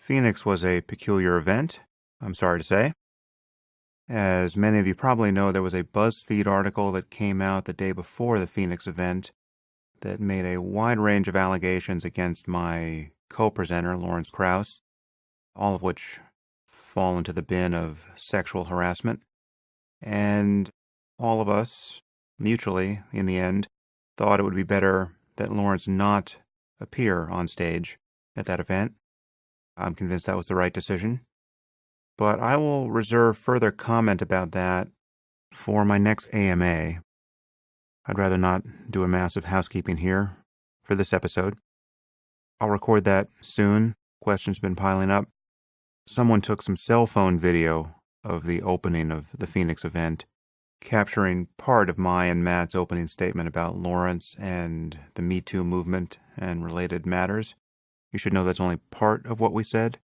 Phoenix was a peculiar event, I'm sorry to say. As many of you probably know, there was a BuzzFeed article that came out the day before the Phoenix event that made a wide range of allegations against my co-presenter, Lawrence Krauss, all of which fall into the bin of sexual harassment. And all of us, mutually, in the end, thought it would be better that Lawrence not appear on stage at that event. I'm convinced that was the right decision. But I will reserve further comment about that for my next AMA. I'd rather not do a massive housekeeping here for this episode. I'll record that soon. Questions have been piling up. Someone took some cell phone video of the opening of the Phoenix event, capturing part of my and Matt's opening statement about Lawrence and the Me Too movement and related matters. You should know that's only part of what we said.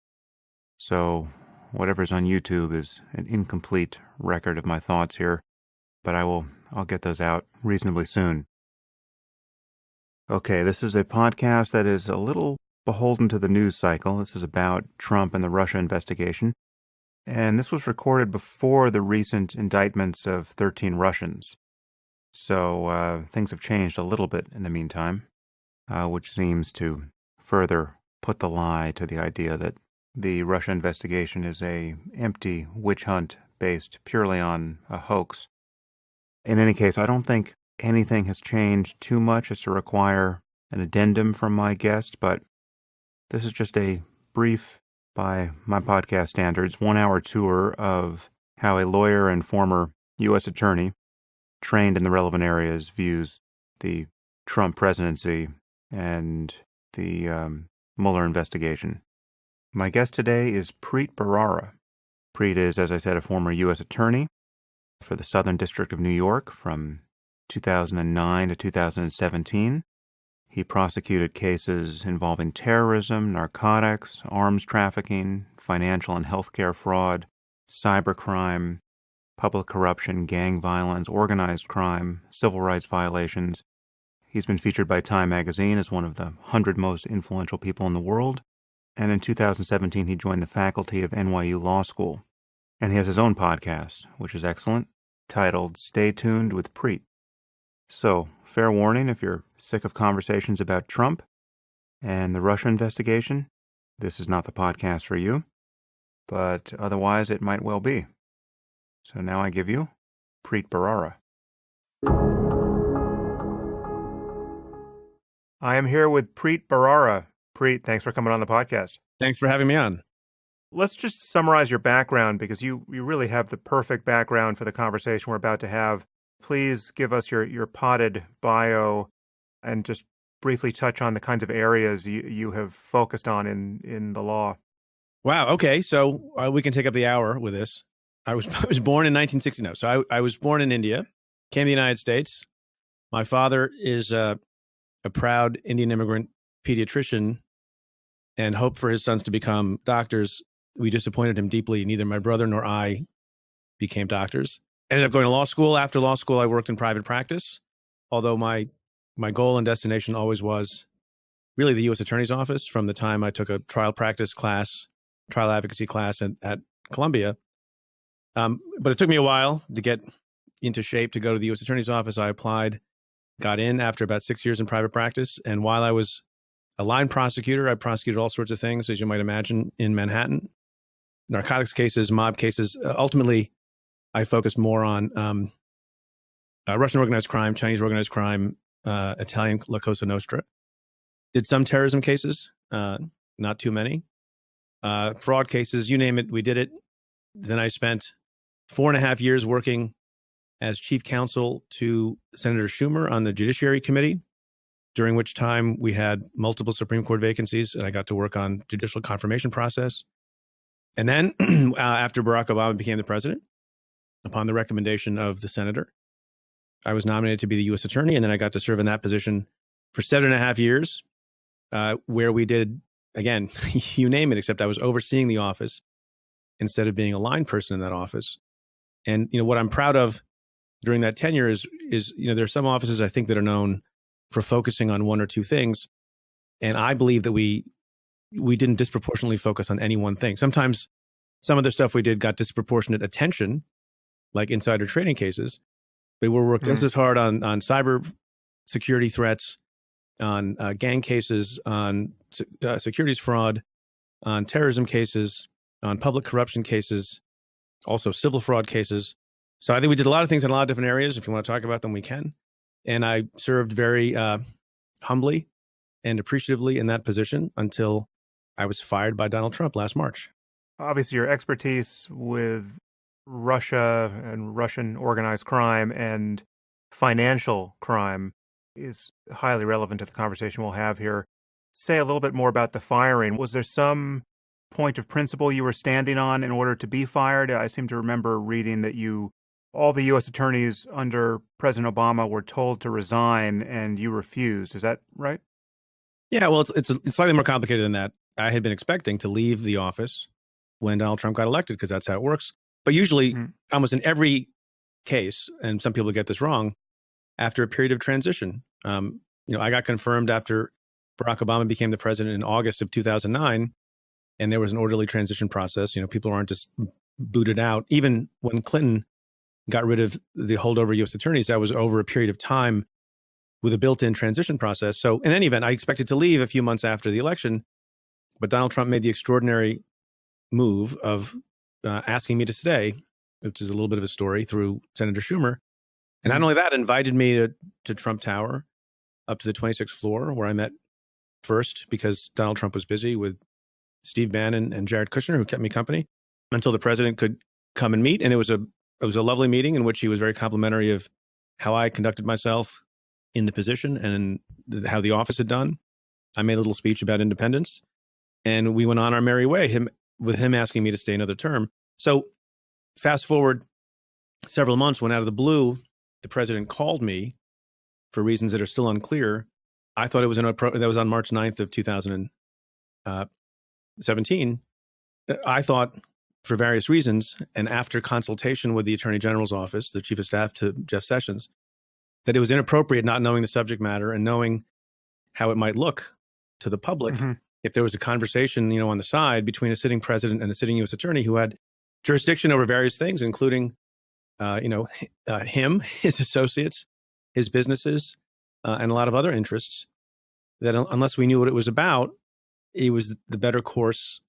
So whatever's on YouTube is an incomplete record of my thoughts here, but I'll get those out reasonably soon. Okay, this is a podcast that is a little beholden to the news cycle. This is about Trump and the Russia investigation. And this was recorded before the recent indictments of 13 Russians. So things have changed a little bit in the meantime, which seems to further put the lie to the idea that the Russia investigation is a empty witch hunt based purely on a hoax. In any case, I don't think anything has changed too much as to require an addendum from my guest, but this is just a brief, by my podcast standards, 1-hour tour of how a lawyer and former U.S. attorney trained in the relevant areas views the Trump presidency and the Mueller investigation. My guest today is Preet Bharara. Preet is, as I said, a former U.S. attorney for the Southern District of New York from 2009 to 2017. He prosecuted cases involving terrorism, narcotics, arms trafficking, financial and healthcare fraud, cybercrime, public corruption, gang violence, organized crime, civil rights violations. He's been featured by Time magazine as one of the 100 most influential people in the world. And in 2017, he joined the faculty of NYU Law School. And he has his own podcast, which is excellent, titled Stay Tuned with Preet. So, fair warning, if you're sick of conversations about Trump and the Russia investigation, this is not the podcast for you. But otherwise, it might well be. So now I give you Preet Bharara. I am here with Preet Bharara. Preet, thanks for coming on the podcast. Thanks for having me on. Let's just summarize your background, because you really have the perfect background for the conversation we're about to have. Please give us your potted bio and just briefly touch on the kinds of areas you have focused on in the law. Wow. Okay. So we can take up the hour with this. I was born in 1960. No. So I was born in India, came to the United States. My father is a proud Indian immigrant pediatrician and hoped for his sons to become doctors. We disappointed him deeply. Neither my brother nor I became doctors. Ended up going to law school. After law school, I worked in private practice, although my goal and destination always was really the U.S. Attorney's Office from the time I took a trial practice class, trial advocacy class at Columbia. But it took me a while to get into shape to go to the U.S. Attorney's Office. I applied, got in after about 6 years in private practice. And while I was a line prosecutor, I prosecuted all sorts of things, as you might imagine, in Manhattan. Narcotics cases, mob cases. Ultimately, I focused more on Russian organized crime, Chinese organized crime, Italian La Cosa Nostra. Did some terrorism cases, not too many. Fraud cases, you name it, we did it. Then I spent 4.5 years working as chief counsel to Senator Schumer on the Judiciary Committee, during which time we had multiple Supreme Court vacancies, and I got to work on judicial confirmation process. And then after Barack Obama became the president, upon the recommendation of the senator, I was nominated to be the U.S. attorney, and then I got to serve in that position for 7.5 years, where we did, again, you name it, except I was overseeing the office instead of being a line person in that office. And what I'm proud of during that tenure is there are some offices I think that are known for focusing on one or two things, and I believe that we we didn't disproportionately focus on any one thing. Sometimes some of the stuff we did got disproportionate attention, like insider trading cases. But we worked just as hard on cyber security threats, on gang cases, on securities fraud, on terrorism cases, on public corruption cases, also civil fraud cases. So I think we did a lot of things in a lot of different areas. If you want to talk about them, we can. And I served very humbly and appreciatively in that position until I was fired by Donald Trump last March. Obviously, your expertise with Russia and Russian organized crime and financial crime is highly relevant to the conversation we'll have here. Say a little bit more about the firing. Was there some point of principle you were standing on in order to be fired? I seem to remember reading that all the U.S. attorneys under President Obama were told to resign and you refused. Is that right? Yeah, well, it's slightly more complicated than that. I had been expecting to leave the office when Donald Trump got elected because that's how it works. But usually, almost in every case, and some people get this wrong, after a period of transition. I got confirmed after Barack Obama became the president in August of 2009, and there was an orderly transition process. People aren't just booted out. Even when Clinton got rid of the holdover U.S. attorneys, that was over a period of time with a built-in transition process. So in any event, I expected to leave a few months after the election, but Donald Trump made the extraordinary move of asking me to stay, which is a little bit of a story, through Senator Schumer. And not only that, invited me to Trump Tower up to the 26th floor, where I met first because Donald Trump was busy with Steve Bannon and Jared Kushner, who kept me company, until the president could come and meet. And it was a lovely meeting in which he was very complimentary of how I conducted myself in the position and how the office had done. I made a little speech about independence, and we went on our merry way, with him asking me to stay another term. So fast forward several months, when out of the blue, the president called me for reasons that are still unclear. I thought it was that was on March 9th of 2017. I thought, for various reasons, and after consultation with the Attorney General's office, the Chief of Staff to Jeff Sessions, that it was inappropriate, not knowing the subject matter and knowing how it might look to the public, if there was a conversation, on the side between a sitting president and a sitting U.S. attorney who had jurisdiction over various things, including, him, his associates, his businesses, and a lot of other interests, that unless we knew what it was about, it was the better course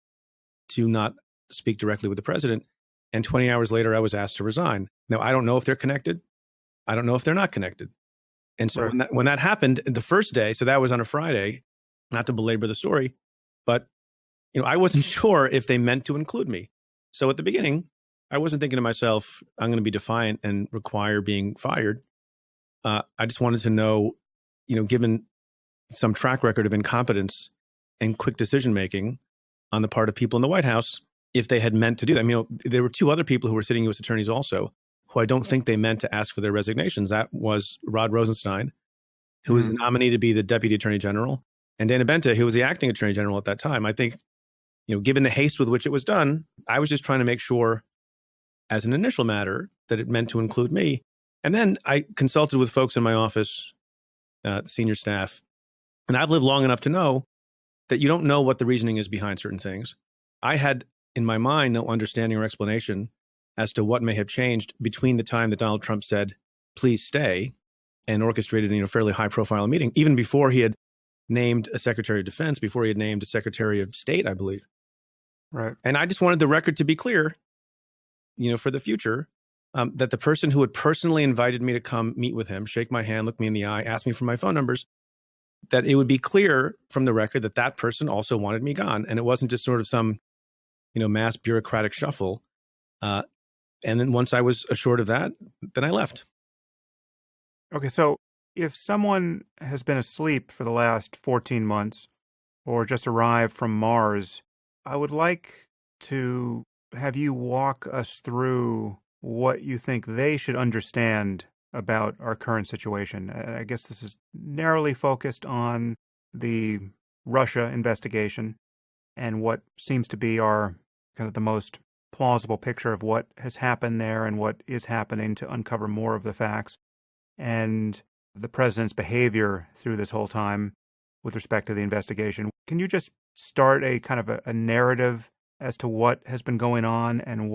to not speak directly with the president. And 20 hours later, I was asked to resign. Now, I don't know if they're connected. I don't know if they're not connected. And so when that happened the first day, so that was on a Friday, not to belabor the story, but I wasn't sure if they meant to include me. So at the beginning, I wasn't thinking to myself, I'm going to be defiant and require being fired. I just wanted to know, given some track record of incompetence and quick decision making on the part of people in the White House, if they had meant to do that. There were two other people who were sitting U.S. attorneys also, who I don't think they meant to ask for their resignations. That was Rod Rosenstein, who was the nominee to be the Deputy Attorney General, and Dana Benta, who was the Acting Attorney General at that time. I think, given the haste with which it was done, I was just trying to make sure, as an initial matter, that it meant to include me. And then I consulted with folks in my office, the senior staff, and I've lived long enough to know that you don't know what the reasoning is behind certain things. I had, in my mind, no understanding or explanation as to what may have changed between the time that Donald Trump said, please stay, and orchestrated a fairly high-profile meeting, even before he had named a Secretary of Defense, before he had named a Secretary of State, I believe. Right. And I just wanted the record to be clear, for the future, that the person who had personally invited me to come meet with him, shake my hand, look me in the eye, ask me for my phone numbers, that it would be clear from the record that that person also wanted me gone. And it wasn't just sort of some, mass bureaucratic shuffle. And then once I was assured of that, then I left. Okay, so if someone has been asleep for the last 14 months or just arrived from Mars, I would like to have you walk us through what you think they should understand about our current situation. I guess this is narrowly focused on the Russia investigation and what seems to be our kind of the most plausible picture of what has happened there and what is happening to uncover more of the facts, and the president's behavior through this whole time with respect to the investigation. Can you just start a kind of a narrative as to what has been going on and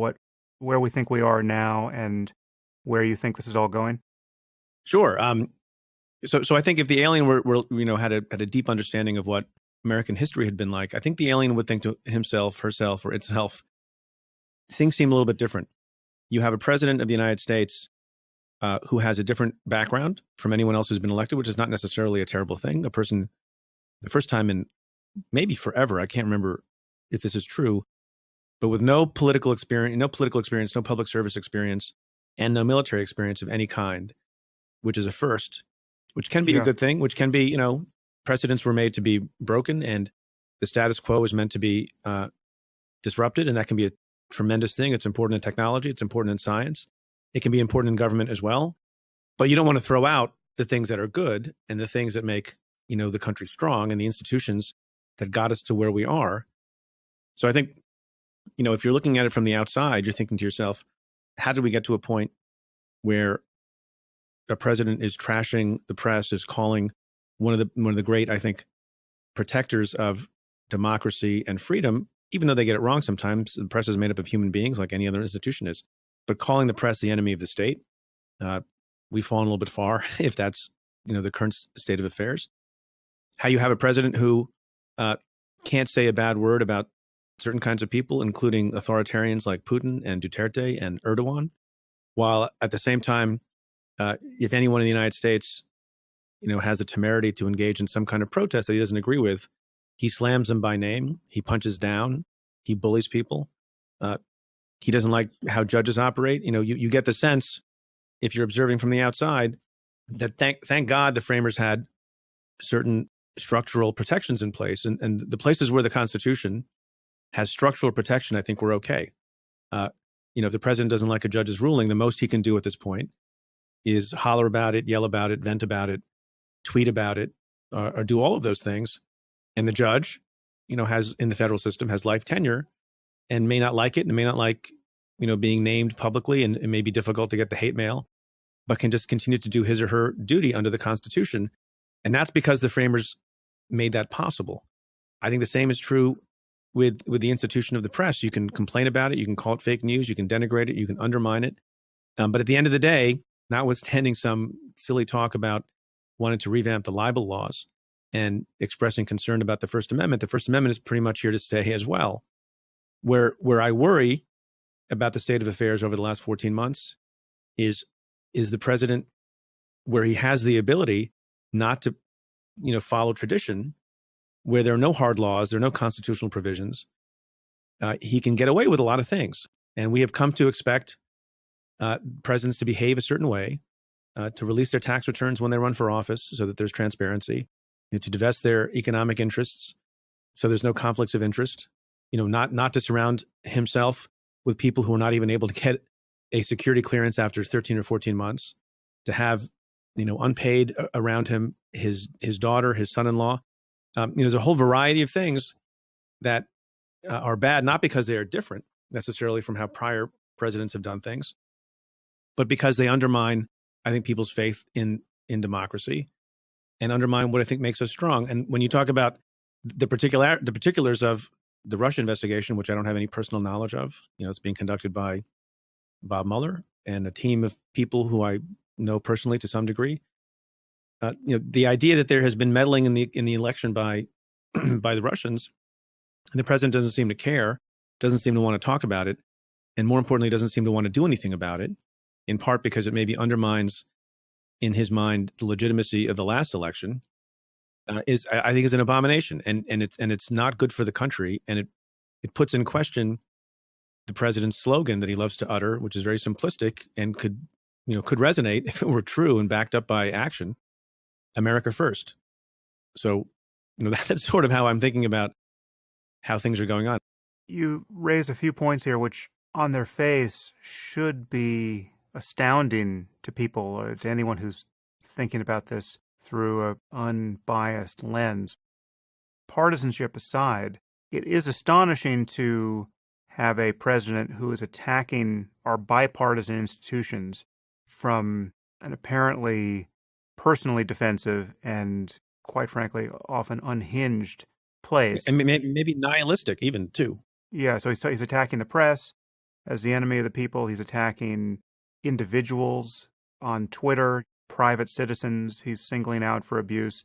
where we think we are now and where you think this is all going? Sure. So I think if the alien had a deep understanding of what American history had been like, I think the alien would think to himself, herself, or itself, things seem a little bit different. You have a president of the United States who has a different background from anyone else who's been elected, which is not necessarily a terrible thing. A person, the first time in maybe forever, I can't remember if this is true, but with no political experience, no public service experience, and no military experience of any kind, which is a first, which can be a Yeah. good thing, which can be, precedents were made to be broken and the status quo is meant to be disrupted. And that can be a tremendous thing. It's important in technology. It's important in science. It can be important in government as well. But you don't want to throw out the things that are good and the things that make, the country strong and the institutions that got us to where we are. So I think, if you're looking at it from the outside, you're thinking to yourself, how did we get to a point where a president is trashing the press, is calling one of the great, I think, protectors of democracy and freedom, even though they get it wrong sometimes. The press is made up of human beings like any other institution is, but calling the press the enemy of the state, we've fallen a little bit far if that's, the current state of affairs. How you have a president who can't say a bad word about certain kinds of people, including authoritarians like Putin and Duterte and Erdogan, while at the same time, if anyone in the United States, has the temerity to engage in some kind of protest that he doesn't agree with, he slams them by name, he punches down, he bullies people. He doesn't like how judges operate. You get the sense, if you're observing from the outside, that thank God the framers had certain structural protections in place. And the places where the Constitution has structural protection, I think we're okay. If the president doesn't like a judge's ruling, the most he can do at this point is holler about it, yell about it, vent about it, tweet about it, or do all of those things. And the judge, has in the federal system has life tenure and may not like it and may not like, being named publicly, and it may be difficult to get the hate mail, but can just continue to do his or her duty under the Constitution. And that's because the framers made that possible. I think the same is true with the institution of the press. You can complain about it. You can call it fake news. You can denigrate it. You can undermine it. But at the end of the day, notwithstanding some silly talk about wanting to revamp the libel laws and expressing concern about the First Amendment is pretty much here to stay as well. Where I worry about the state of affairs over the last 14 months is the president, where he has the ability not to, follow tradition, where there are no hard laws, there are no constitutional provisions. He can get away with a lot of things. And we have come to expect presidents to behave a certain way, to release their tax returns when they run for office so that there's transparency, to divest their economic interests so there's no conflicts of interest, not to surround himself with people who are not even able to get a security clearance after 13 or 14 months, to have, unpaid around him, his daughter, his son-in-law. There's a whole variety of things that are bad, not because they are different necessarily from how prior presidents have done things, but because they undermine, I think, people's faith in democracy and undermine what I think makes us strong. And when you talk about the particulars of the Russia investigation, which I don't have any personal knowledge of, it's being conducted by Bob Mueller and a team of people who I know personally to some degree. The idea that there has been meddling in the election by by the Russians, and the president doesn't seem to care, doesn't seem to want to talk about it, and more importantly, doesn't seem to want to do anything about it, in part because it maybe undermines, in his mind, the legitimacy of the last election, I think is an abomination, and it's not good for the country, and it puts in question the president's slogan that he loves to utter, which is very simplistic and could resonate if it were true and backed up by action: America first. So, that's sort of how I'm thinking about how things are going on. You raise a few points here which, on their face, should be astounding to people or to anyone who's thinking about this through an unbiased lens. Partisanship aside, it is astonishing to have a president who is attacking our bipartisan institutions from an apparently personally defensive and, quite frankly, often unhinged place. And maybe nihilistic even too. Yeah, so he's attacking the press as the enemy of the people. He's attacking individuals on Twitter, private citizens he's singling out for abuse.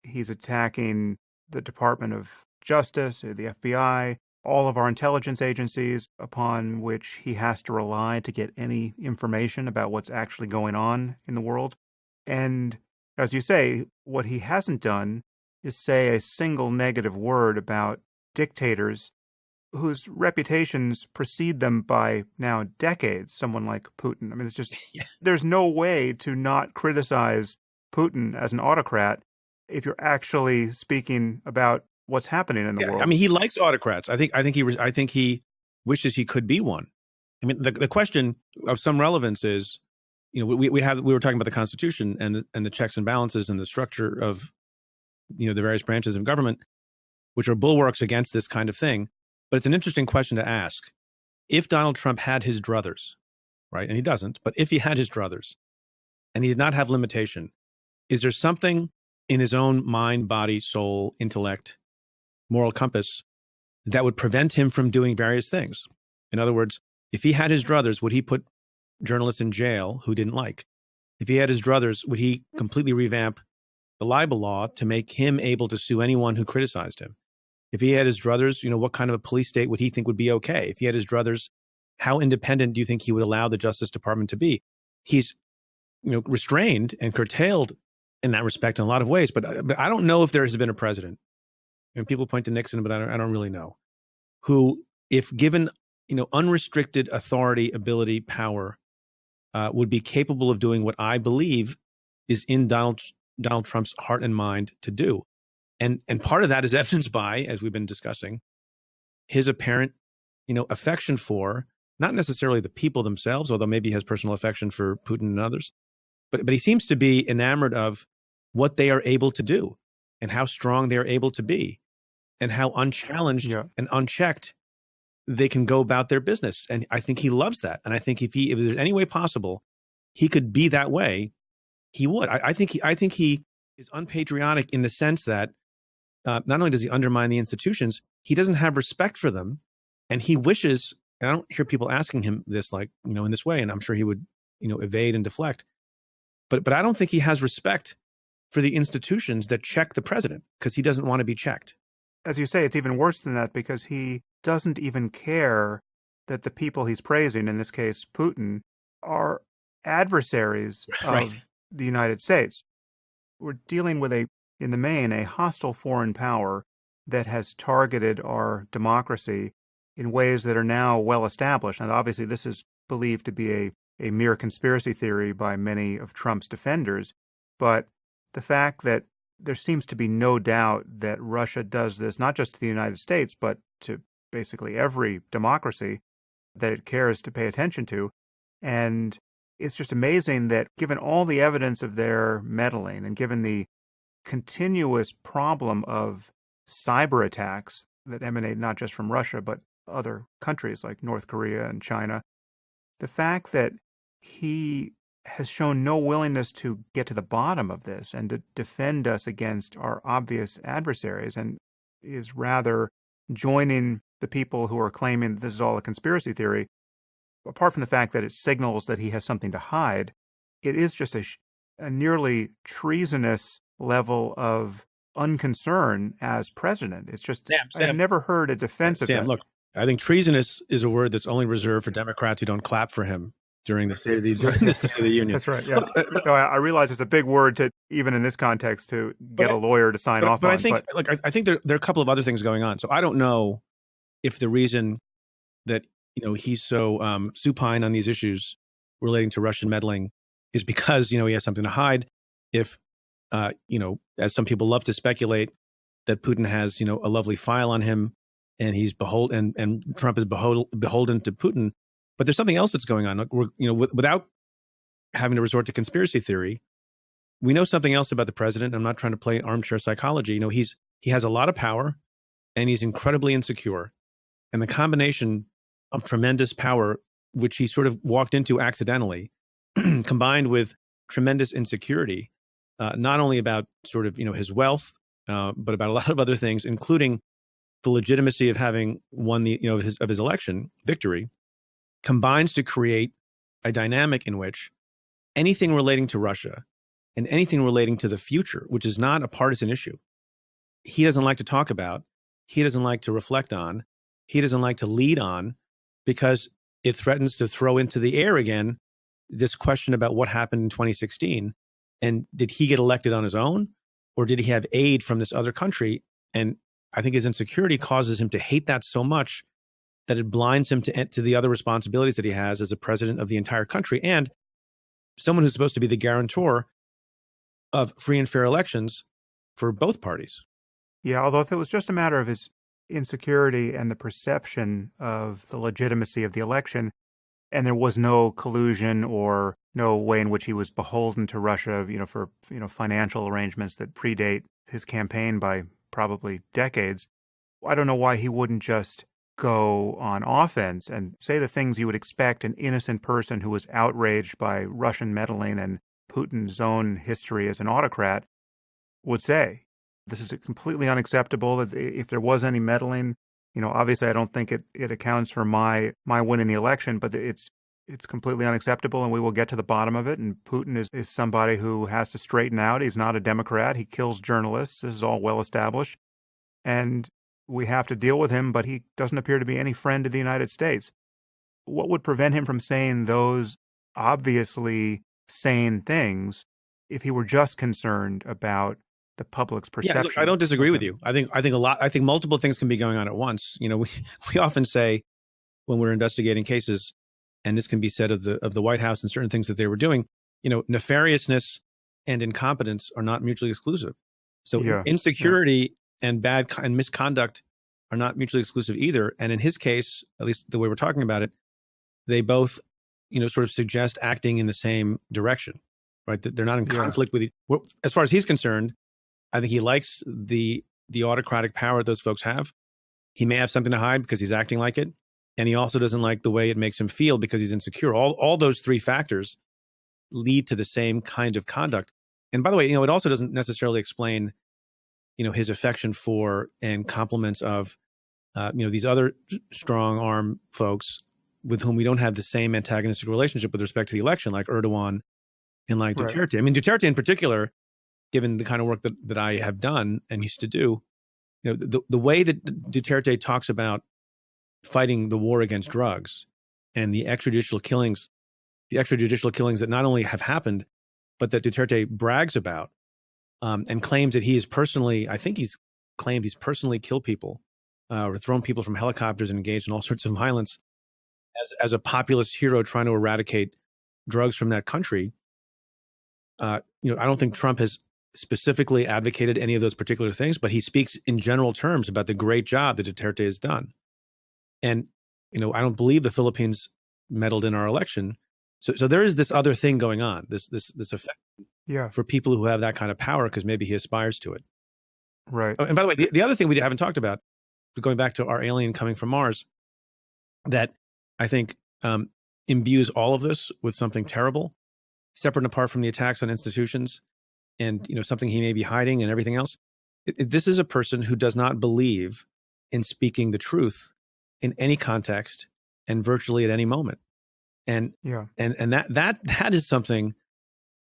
He's attacking the Department of Justice, the FBI, all of our intelligence agencies upon which he has to rely to get any information about what's actually going on in the world. And as you say, what he hasn't done is say a single negative word about dictators whose reputations precede them by now decades, someone like Putin. I mean, it's just, there's no way to not criticize Putin as an autocrat if you're actually speaking about what's happening in the world. I mean, he likes autocrats. I think he wishes he could be one. I mean, the question of some relevance is, we were talking about the Constitution and the checks and balances and the structure of, the various branches of government, which are bulwarks against this kind of thing. But it's an interesting question to ask. If Donald Trump had his druthers, right, and he doesn't, but if he had his druthers and he did not have limitation, is there something in his own mind, body, soul, intellect, moral compass that would prevent him from doing various things? In other words, if he had his druthers, would he put journalists in jail who didn't like? If he had his druthers, would he completely revamp the libel law to make him able to sue anyone who criticized him? If he had his druthers, what kind of a police state would he think would be okay? If he had his druthers, how independent do you think he would allow the Justice Department to be? He's, restrained and curtailed in that respect in a lot of ways. But I don't know if there has been a president, and people point to Nixon, but I don't really know, who, if given, unrestricted authority, ability, power, would be capable of doing what I believe is in Donald Trump's heart and mind to do. And part of that is evidenced by, as we've been discussing, his apparent, affection for not necessarily the people themselves, although maybe he has personal affection for Putin and others, but he seems to be enamored of what they are able to do and how strong they are able to be and how unchallenged and unchecked they can go about their business. And I think he loves that. And I think if there's any way possible he could be that way, he would. I think he is unpatriotic in the sense that not only does he undermine the institutions, he doesn't have respect for them. And he wishes, and I don't hear people asking him this in this way, and I'm sure he would, evade and deflect. But I don't think he has respect for the institutions that check the president because he doesn't want to be checked. As you say, it's even worse than that because he doesn't even care that the people he's praising, in this case Putin, are adversaries of the United States. We're dealing with in the main, a hostile foreign power that has targeted our democracy in ways that are now well established. And obviously this is believed to be a mere conspiracy theory by many of Trump's defenders. But the fact that there seems to be no doubt that Russia does this, not just to the United States, but to basically every democracy that it cares to pay attention to. And it's just amazing that given all the evidence of their meddling and given the continuous problem of cyber attacks that emanate not just from Russia, but other countries like North Korea and China, the fact that he has shown no willingness to get to the bottom of this and to defend us against our obvious adversaries and is rather joining the people who are claiming that this is all a conspiracy theory, apart from the fact that it signals that he has something to hide, it is just a nearly treasonous level of unconcern as president. It's just, I've never heard a defense of that. Look, I think treasonous is a word that's only reserved for Democrats who don't clap for him during the State of the Union. That's right, yeah. So I realize it's a big word to, even in this context, to get a lawyer to sign off on. I think there are a couple of other things going on. So I don't know if the reason that he's so supine on these issues relating to Russian meddling is because he has something to hide. If as some people love to speculate, that Putin has a lovely file on him, and he's beholden, and Trump is beholden to Putin. But there's something else that's going on. Without having to resort to conspiracy theory, we know something else about the president. I'm not trying to play armchair psychology. He has a lot of power, and he's incredibly insecure. And the combination of tremendous power, which he sort of walked into accidentally, combined with tremendous insecurity, not only about sort of his wealth but about a lot of other things, including the legitimacy of having won the of his election victory, combines to create a dynamic in which anything relating to Russia and anything relating to the future, which is not a partisan issue, he doesn't like to talk about, he doesn't like to reflect on, he doesn't like to lead on, because it threatens to throw into the air again this question about what happened in 2016. And did he get elected on his own, or did he have aid from this other country? And I think his insecurity causes him to hate that so much that it blinds him to the other responsibilities that he has as a president of the entire country and someone who's supposed to be the guarantor of free and fair elections for both parties. Yeah, although if it was just a matter of his insecurity and the perception of the legitimacy of the election, and there was no collusion or no way in which he was beholden to Russia, for financial arrangements that predate his campaign by probably decades, I don't know why he wouldn't just go on offense and say the things you would expect an innocent person who was outraged by Russian meddling and Putin's own history as an autocrat would say. This is completely unacceptable. If there was any meddling, obviously I don't think it accounts for my winning the election, but it's completely unacceptable, and we will get to the bottom of it. And Putin is somebody who has to straighten out. He's not a Democrat. He kills journalists. This is all well established. And we have to deal with him, but he doesn't appear to be any friend to the United States. What would prevent him from saying those obviously sane things if he were just concerned about the public's perception? Yeah, look, I don't disagree with you. I think multiple things can be going on at once. We often say when we're investigating cases, and this can be said of the White House and certain things that they were doing, nefariousness and incompetence are not mutually exclusive. So insecurity and and misconduct are not mutually exclusive either. And in his case, at least the way we're talking about it, they both, sort of suggest acting in the same direction, right? That they're not in conflict with as far as he's concerned. I think he likes the autocratic power those folks have. He may have something to hide because he's acting like it. And he also doesn't like the way it makes him feel because he's insecure. All those three factors lead to the same kind of conduct. And by the way, it also doesn't necessarily explain, his affection for and compliments of, these other strong arm folks with whom we don't have the same antagonistic relationship with respect to the election, like Erdogan and like Duterte. I mean, Duterte in particular, given the kind of work that I have done and used to do, the way that Duterte talks about fighting the war against drugs and the extrajudicial killings that not only have happened, but that Duterte brags about and claims that he's personally killed people or thrown people from helicopters and engaged in all sorts of violence as a populist hero trying to eradicate drugs from that country. I don't think Trump has specifically advocated any of those particular things, but he speaks in general terms about the great job that Duterte has done. And, I don't believe the Philippines meddled in our election. So there is this other thing going on, this effect for people who have that kind of power because maybe he aspires to it. Right. And by the way, the other thing we haven't talked about, going back to our alien coming from Mars, that I think imbues all of this with something terrible, separate and apart from the attacks on institutions and, something he may be hiding and everything else. This is a person who does not believe in speaking the truth in any context and virtually at any moment. And that is something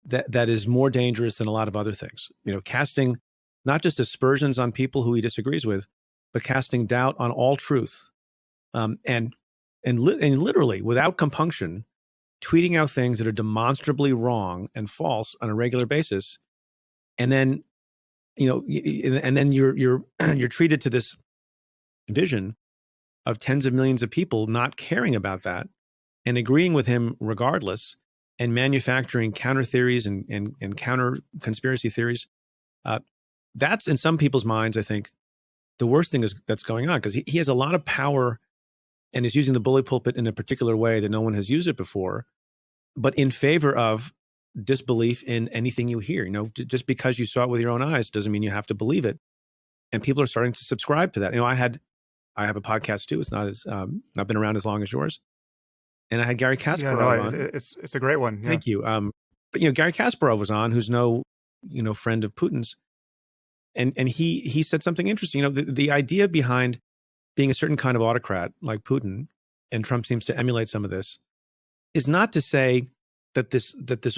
that is more dangerous than a lot of other things. Casting not just aspersions on people who he disagrees with, but casting doubt on all truth, and literally without compunction, tweeting out things that are demonstrably wrong and false on a regular basis, and then you're treated to this vision of tens of millions of people not caring about that and agreeing with him regardless, and manufacturing counter theories and counter conspiracy theories. That's in some people's minds, I think, the worst thing that's going on, because he has a lot of power and is using the bully pulpit in a particular way that no one has used it before, but in favor of disbelief in anything you hear. Just because you saw it with your own eyes doesn't mean you have to believe it. And people are starting to subscribe to that. I have a podcast too. It's not been around as long as yours. And I had Gary Kasparov on. It's a great one. Yeah. Thank you. But Gary Kasparov was on, who's no friend of Putin's. And he said something interesting. The idea behind being a certain kind of autocrat like Putin, and Trump seems to emulate some of this, is not to say that this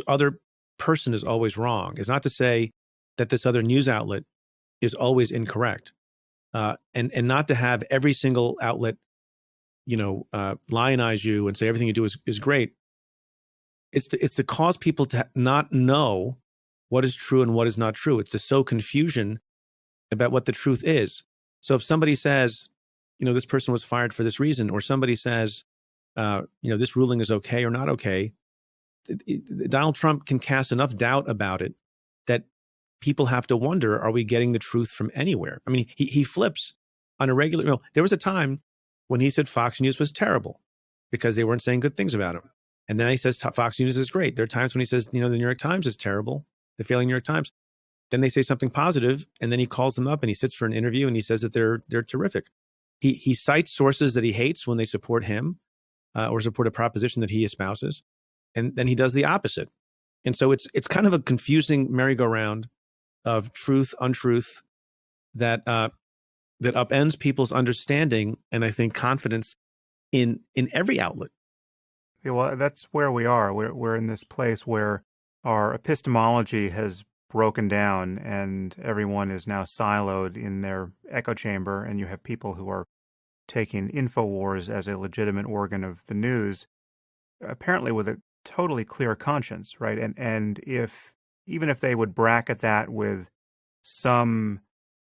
other person is always wrong. Is not to say that this other news outlet is always incorrect, and not to have every single outlet, lionize you and say everything you do is great. It's to cause people to not know what is true and what is not true. It's to sow confusion about what the truth is. So if somebody says, this person was fired for this reason, or somebody says, this ruling is okay or not okay, Donald Trump can cast enough doubt about it that people have to wonder, are we getting the truth from anywhere? I mean, he flips on a regular, there was a time when he said Fox News was terrible because they weren't saying good things about him. And then he says Fox News is great. There are times when he says, the New York Times is terrible, the failing New York Times. Then they say something positive, and then he calls them up and he sits for an interview and he says that they're terrific. He cites sources that he hates when they support him or support a proposition that he espouses, and then he does the opposite. And so it's kind of a confusing merry-go-round of truth, untruth that upends people's understanding and I think confidence in every outlet. Yeah, well, that's where we are. We're in this place where our epistemology has broken down and everyone is now siloed in their echo chamber, and you have people who are taking InfoWars as a legitimate organ of the news, apparently with a totally clear conscience, right? And even if they would bracket that with some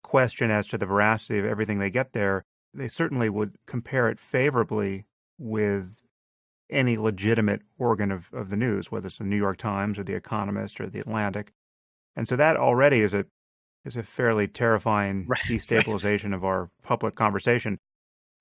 question as to the veracity of everything they get there, they certainly would compare it favorably with any legitimate organ of the news, whether it's the New York Times or the Economist or the Atlantic. And so that already is a fairly terrifying destabilization of our public conversation.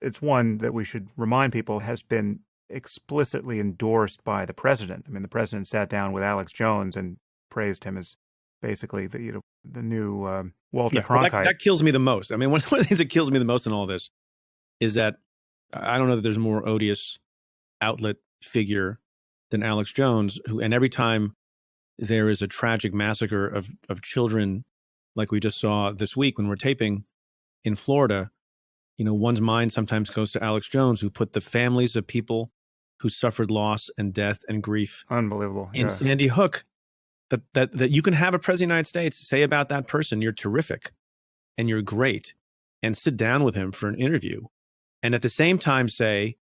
It's one that we should remind people has been explicitly endorsed by the president. I mean, the president sat down with Alex Jones and praised him as basically the new Walter Cronkite. Well, that kills me the most. I mean, one of the things that kills me the most in all this is that I don't know that there's a more odious outlet figure than Alex Jones, and every time there is a tragic massacre of children, like we just saw this week when we're taping in Florida, one's mind sometimes goes to Alex Jones, who put the families of people who suffered loss and death and grief unbelievable in Sandy Hook. That you can have a president of the United States say about that person, you're terrific and you're great, and sit down with him for an interview, and at the same time say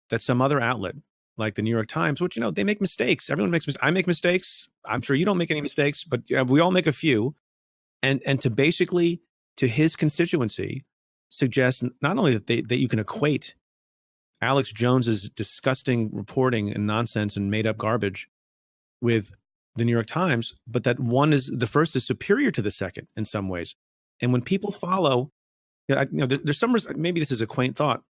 that some other outlet like the New York Times, which, they make mistakes. Everyone makes mistakes. I make mistakes. I'm sure you don't make any mistakes, but we all make a few. And to basically, to his constituency, suggest not only that you can equate Alex Jones's disgusting reporting and nonsense and made up garbage with the New York Times, but that the first is superior to the second in some ways. And when people follow, there's some, maybe this is a quaint thought,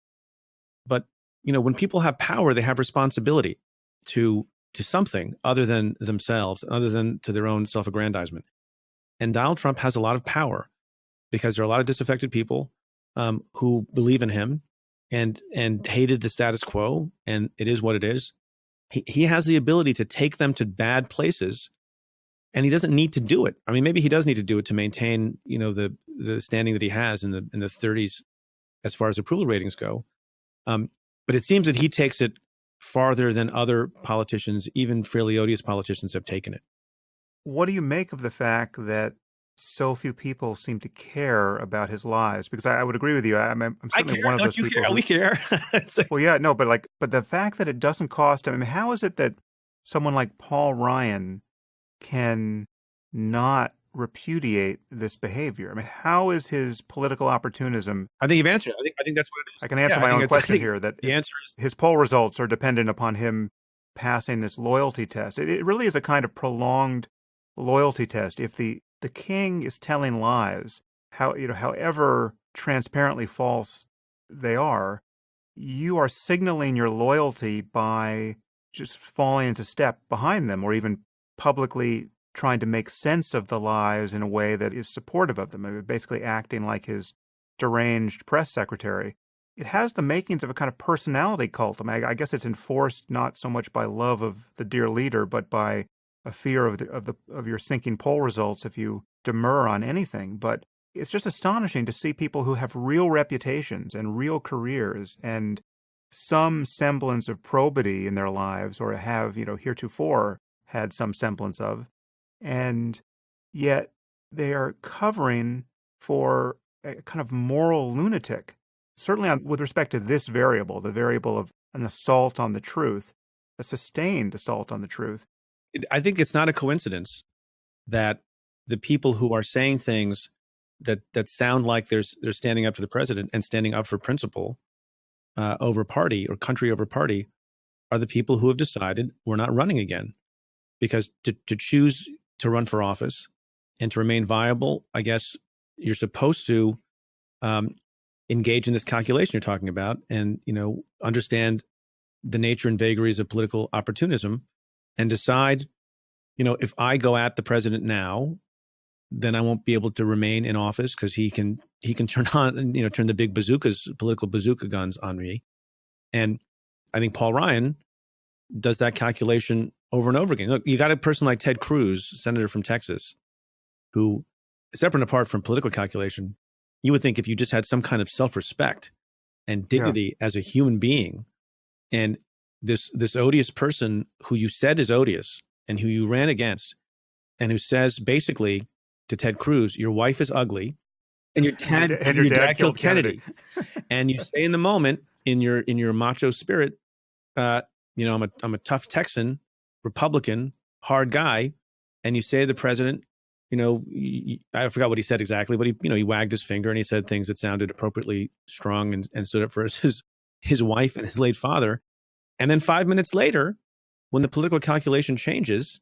but when people have power, they have responsibility to something other than themselves, other than to their own self-aggrandizement. And Donald Trump has a lot of power because there are a lot of disaffected people who believe in him and hated the status quo, and it is what it is. He has the ability to take them to bad places, and he doesn't need to do it. I mean, maybe he does need to do it to maintain, the standing that he has in the 30s as far as approval ratings go. But it seems that he takes it farther than other politicians, even fairly odious politicians, have taken it. What do you make of the fact that so few people seem to care about his lies? Because I would agree with you. I'm certainly one of those people. We care. Well, yeah, no, but the fact that it doesn't cost him. I mean, how is it that someone like Paul Ryan can not repudiate this behavior? I mean, how is his political opportunism? I think you've answered. I think that's what it is. I can answer my own question here. That the answer is his poll results are dependent upon him passing this loyalty test. It really is a kind of prolonged loyalty test. If the king is telling lies, however transparently false they are, you are signaling your loyalty by just falling into step behind them, or even publicly trying to make sense of the lies in a way that is supportive of them. I mean, basically acting like his deranged press secretary. It has the makings of a kind of personality cult. I mean, I guess it's enforced not so much by love of the dear leader, but by a fear of your sinking poll results if you demur on anything. But it's just astonishing to see people who have real reputations and real careers and some semblance of probity in their lives, or have, heretofore had some semblance of, and yet they are covering for a kind of moral lunatic, certainly with respect to this variable, the variable of an assault on the truth, a sustained assault on the truth. I think it's not a coincidence that the people who are saying things that sound like they're standing up to the president and standing up for principle over party, or country over party, are the people who have decided we're not running again. Because to choose to run for office and to remain viable, I guess you're supposed to engage in this calculation you're talking about, and understand the nature and vagaries of political opportunism, and decide, if I go at the president now, then I won't be able to remain in office because he can turn on, turn the big political bazooka guns on me. And I think Paul Ryan does that calculation over and over again. Look, you got a person like Ted Cruz, senator from Texas, who, separate and apart from political calculation, you would think if you just had some kind of self-respect and dignity as a human being, and this odious person who you said is odious and who you ran against, and who says basically to Ted Cruz, your wife is ugly, and your dad killed Kennedy. And you say in the moment, in your macho spirit, I'm a tough Texan, Republican, hard guy, and you say to the president, I forgot what he said exactly, but he wagged his finger and he said things that sounded appropriately strong and stood up for his wife and his late father. And then 5 minutes later, when the political calculation changes,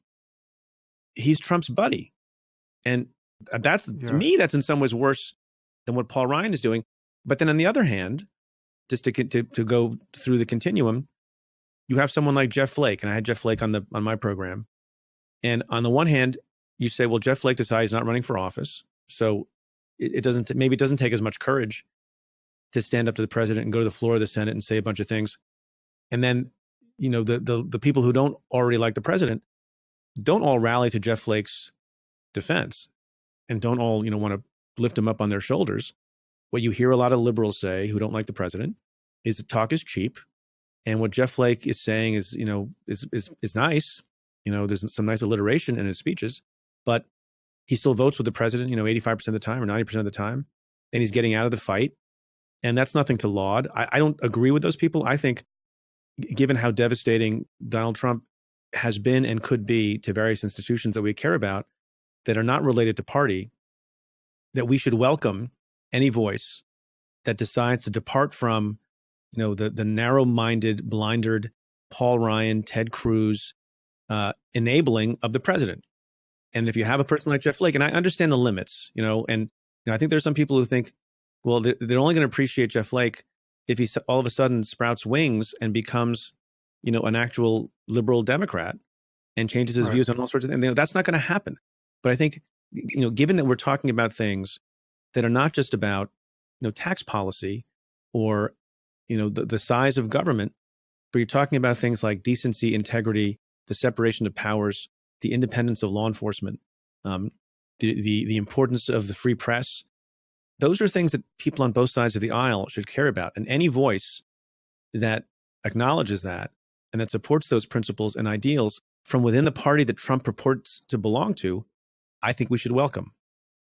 he's Trump's buddy. And to me, that's in some ways worse than what Paul Ryan is doing. But then on the other hand, just to go through the continuum, you have someone like Jeff Flake, and I had Jeff Flake on my program. And on the one hand, you say, well, Jeff Flake decided he's not running for office, so it doesn't take as much courage to stand up to the president and go to the floor of the Senate and say a bunch of things. And then, the people who don't already like the president don't all rally to Jeff Flake's defense, and don't all want to lift him up on their shoulders. What you hear a lot of liberals say who don't like the president is that talk is cheap. And what Jeff Flake is saying is nice. There's some nice alliteration in his speeches, but he still votes with the president, 85% of the time or 90% of the time. And he's getting out of the fight. And that's nothing to laud. I don't agree with those people. I think, given how devastating Donald Trump has been and could be to various institutions that we care about that are not related to party, that we should welcome any voice that decides to depart from the narrow-minded, blindered Paul Ryan, Ted Cruz enabling of the president. And if you have a person like Jeff Flake, and I understand the limits, and I think there's some people who think, well, they're only going to appreciate Jeff Flake if he all of a sudden sprouts wings and becomes, an actual liberal Democrat and changes his views on all sorts of things. That's not going to happen. But I think, given that we're talking about things that are not just about, tax policy or, the size of government, but you're talking about things like decency, integrity, the separation of powers, the independence of law enforcement, the importance of the free press. Those are things that people on both sides of the aisle should care about. And any voice that acknowledges that and that supports those principles and ideals from within the party that Trump purports to belong to, I think we should welcome.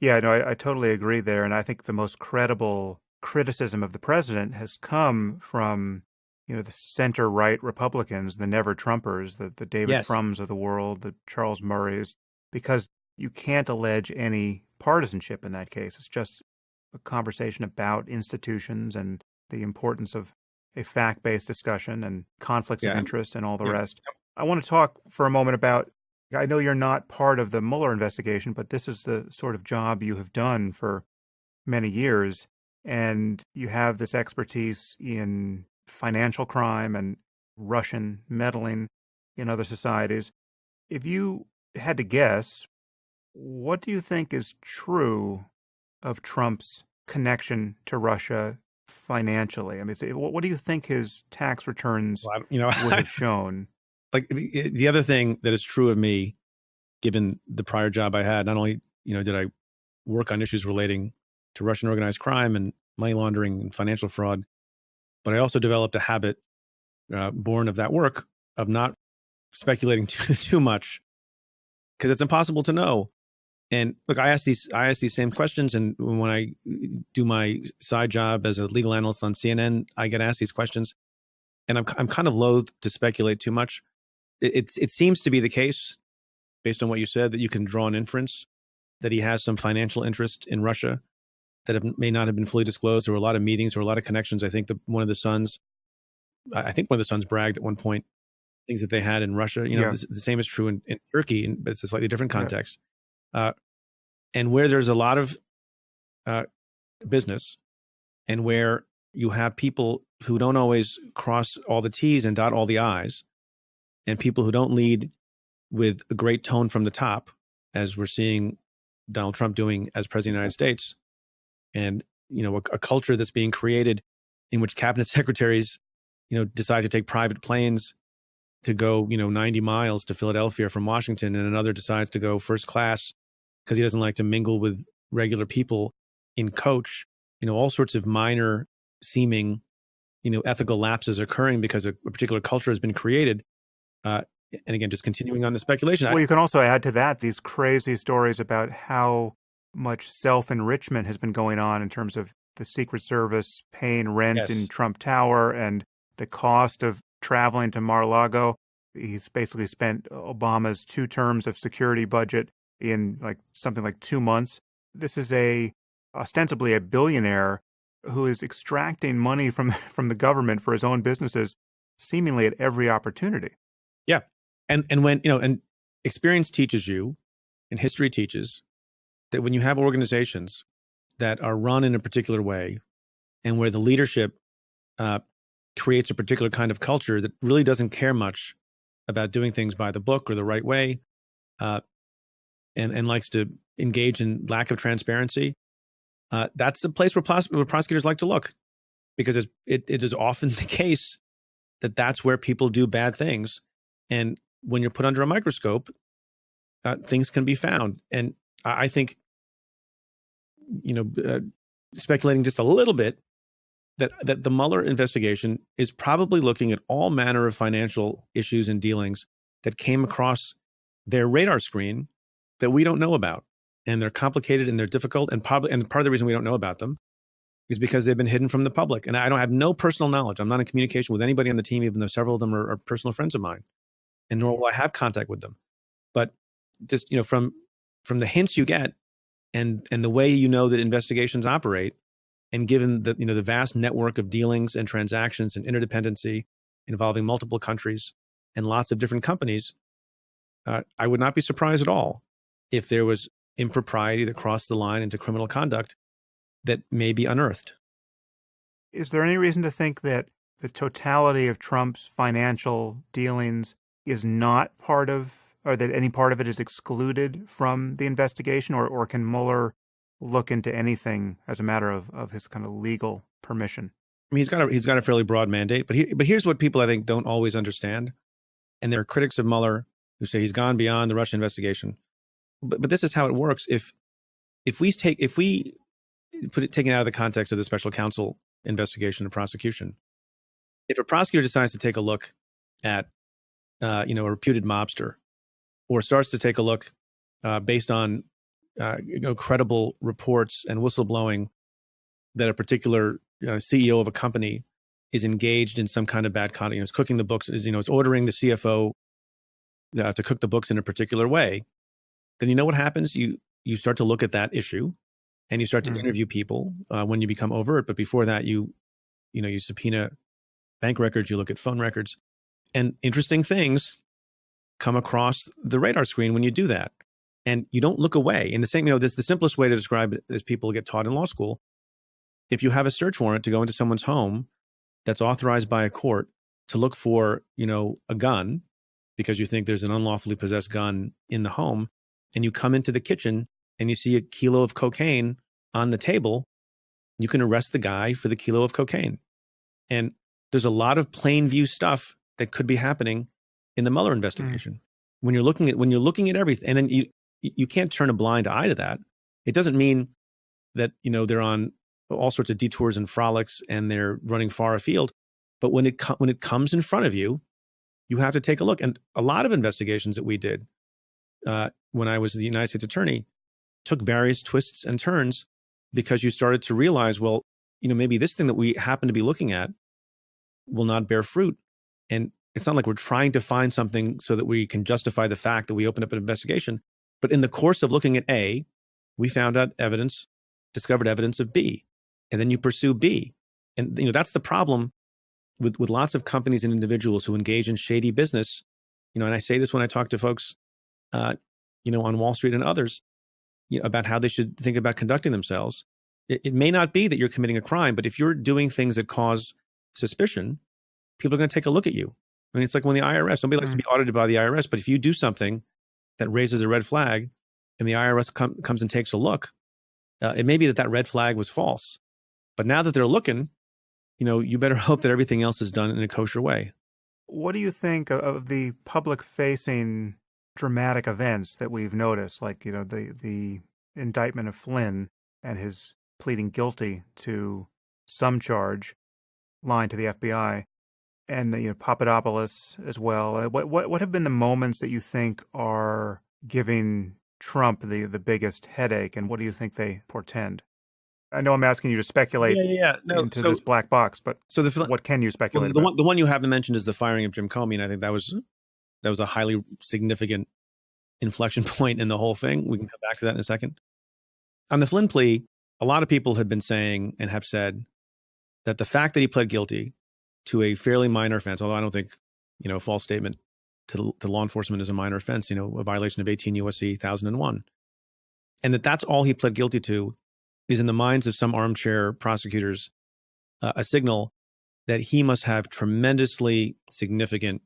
Yeah, no, I totally agree there. And I think the most credible criticism of the president has come from, the center-right Republicans, the never-Trumpers, the David Frums of the world, the Charles Murrays, because you can't allege any partisanship in that case. It's just a conversation about institutions and the importance of a fact-based discussion and conflicts of interest and all the rest. I want to talk for a moment about, I know you're not part of the Mueller investigation, but this is the sort of job you have done for many years, and you have this expertise in financial crime and Russian meddling in other societies. If you had to guess, what do you think is true of Trump's connection to Russia financially? I mean, what do you think his tax returns would have shown? Like, the other thing that is true of me, given the prior job I had, not only, did I work on issues relating to Russian organized crime and money laundering and financial fraud. But I also developed a habit born of that work of not speculating too much, because it's impossible to know. And look, I ask these same questions, and when I do my side job as a legal analyst on CNN, I get asked these questions, and I'm kind of loath to speculate too much. It seems to be the case, based on what you said, that you can draw an inference that he has some financial interest in Russia that may not have been fully disclosed. There were a lot of meetings, there were a lot of connections. I think one of the sons bragged at one point things that they had in Russia. The same is true in Turkey, but it's a slightly different context. And where there's a lot of business, and where you have people who don't always cross all the T's and dot all the I's, and people who don't lead with a great tone from the top, as we're seeing Donald Trump doing as president of the United States, and a culture that's being created in which cabinet secretaries decide to take private planes to go 90 miles to Philadelphia from Washington, and another decides to go first class because he doesn't like to mingle with regular people in coach. All sorts of minor seeming ethical lapses occurring because a particular culture has been created. And again, just continuing on the speculation. Well, you can also add to that these crazy stories about how much self-enrichment has been going on in terms of the Secret Service paying rent in Trump Tower and the cost of traveling to Mar-a-Lago. He's basically spent Obama's 2 terms of security budget in something like 2 months. This is ostensibly a billionaire who is extracting money from the government for his own businesses, seemingly at every opportunity. Yeah. And when, and experience teaches you, and history teaches, that when you have organizations that are run in a particular way, and where the leadership creates a particular kind of culture that really doesn't care much about doing things by the book or the right way, and likes to engage in lack of transparency, that's the place where prosecutors like to look, because it is often the case that that's where people do bad things. And when you're put under a microscope, things can be found. And I think, speculating just a little bit, that the Mueller investigation is probably looking at all manner of financial issues and dealings that came across their radar screen that we don't know about. And they're complicated and they're difficult. And part of the reason we don't know about them is because they've been hidden from the public. And I don't have no personal knowledge. I'm not in communication with anybody on the team, even though several of them are personal friends of mine, and nor will I have contact with them. But just, from the hints you get, and the way that investigations operate, and given the vast network of dealings and transactions and interdependency involving multiple countries and lots of different companies, I would not be surprised at all if there was impropriety that crossed the line into criminal conduct that may be unearthed. Is there any reason to think that the totality of Trump's financial dealings is not part of, or that any part of it is excluded from the investigation, or can Mueller look into anything as a matter of his kind of legal permission? I mean, he's got a fairly broad mandate, but here's what people I think don't always understand, and there are critics of Mueller who say he's gone beyond the Russia investigation. But this is how it works. If we take it out of the context of the special counsel investigation and prosecution, if a prosecutor decides to take a look at a reputed mobster, or starts to take a look based on credible reports and whistleblowing that a particular CEO of a company is engaged in some kind of bad conduct, is cooking the books, is ordering the CFO to cook the books in a particular way, then what happens? You start to look at that issue, and you start to interview people when you become overt. But before that, you subpoena bank records, you look at phone records, and interesting things come across the radar screen when you do that. And you don't look away. In the same, this the simplest way to describe it, as people get taught in law school. If you have a search warrant to go into someone's home that's authorized by a court to look for, a gun, because you think there's an unlawfully possessed gun in the home, and you come into the kitchen and you see a kilo of cocaine on the table, you can arrest the guy for the kilo of cocaine. And there's a lot of plain view stuff that could be happening in the Mueller investigation. When you're looking at everything, and then you can't turn a blind eye to that. It doesn't mean that, they're on all sorts of detours and frolics and they're running far afield. But when it comes in front of you, you have to take a look. And a lot of investigations that we did when I was the United States attorney took various twists and turns because you started to realize, well, maybe this thing that we happen to be looking at will not bear fruit. And it's not like we're trying to find something so that we can justify the fact that we opened up an investigation. But in the course of looking at A, we found out discovered evidence of B. And then you pursue B. And that's the problem with lots of companies and individuals who engage in shady business. And I say this when I talk to folks, on Wall Street and others, about how they should think about conducting themselves. It may not be that you're committing a crime, but if you're doing things that cause suspicion, people are going to take a look at you. I mean, it's like when the IRS, nobody likes to be audited by the IRS, but if you do something that raises a red flag and the IRS comes and takes a look, it may be that red flag was false. But now that they're looking, you better hope that everything else is done in a kosher way. What do you think of the public-facing dramatic events that we've noticed, like, the indictment of Flynn and his pleading guilty to some charge, lying to the FBI, and the Papadopoulos as well? What have been the moments that you think are giving Trump the biggest headache, and what do you think they portend? I know I'm asking you to speculate into this black box, but what can you speculate about? The one you haven't mentioned is the firing of Jim Comey, and I think that was a highly significant inflection point in the whole thing. We can come back to that in a second. On the Flynn plea, a lot of people have been saying and have said that the fact that he pled guilty to a fairly minor offense, although I don't think, a false statement to law enforcement is a minor offense, a violation of 18 U.S.C. 1001, and that's all he pled guilty to, is in the minds of some armchair prosecutors a signal that he must have tremendously significant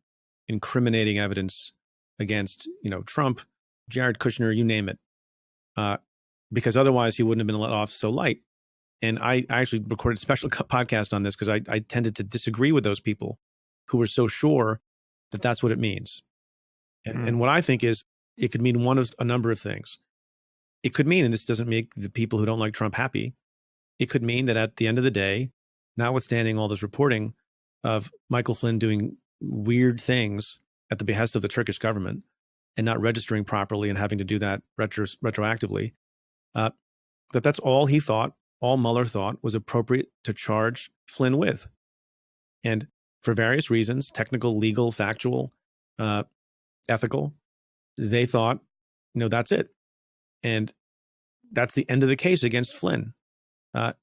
incriminating evidence against, Trump, Jared Kushner, you name it, because otherwise he wouldn't have been let off so light. And I actually recorded a special podcast on this because I tended to disagree with those people who were so sure that that's what it means. And what I think is it could mean one of a number of things. It could mean, and this doesn't make the people who don't like Trump happy, it could mean that at the end of the day, notwithstanding all this reporting of Michael Flynn doing weird things at the behest of the Turkish government and not registering properly and having to do that retroactively, that's all he thought, all Mueller thought was appropriate to charge Flynn with. And for various reasons, technical, legal, factual, ethical, they thought, that's it. And that's the end of the case against Flynn. I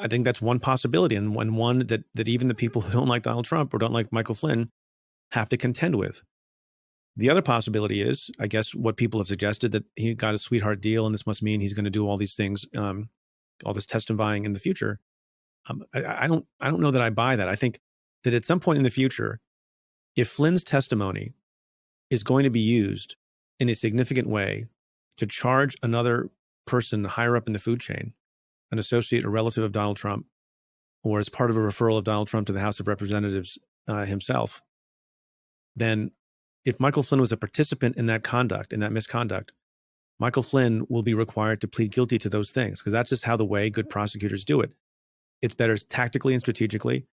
think that's one possibility, and one that even the people who don't like Donald Trump or don't like Michael Flynn have to contend with. The other possibility is, I guess, what people have suggested, that he got a sweetheart deal, and this must mean he's going to do all these things, all this testifying in the future. I don't know that I buy that. I think that at some point in the future, if Flynn's testimony is going to be used in a significant way to charge another person higher up in the food chain, an associate or relative of Donald Trump, or as part of a referral of Donald Trump to the House of Representatives himself, then if Michael Flynn was a participant in that conduct, in that misconduct, Michael Flynn will be required to plead guilty to those things, because that's just how the way good prosecutors do it. It's better tactically and strategically,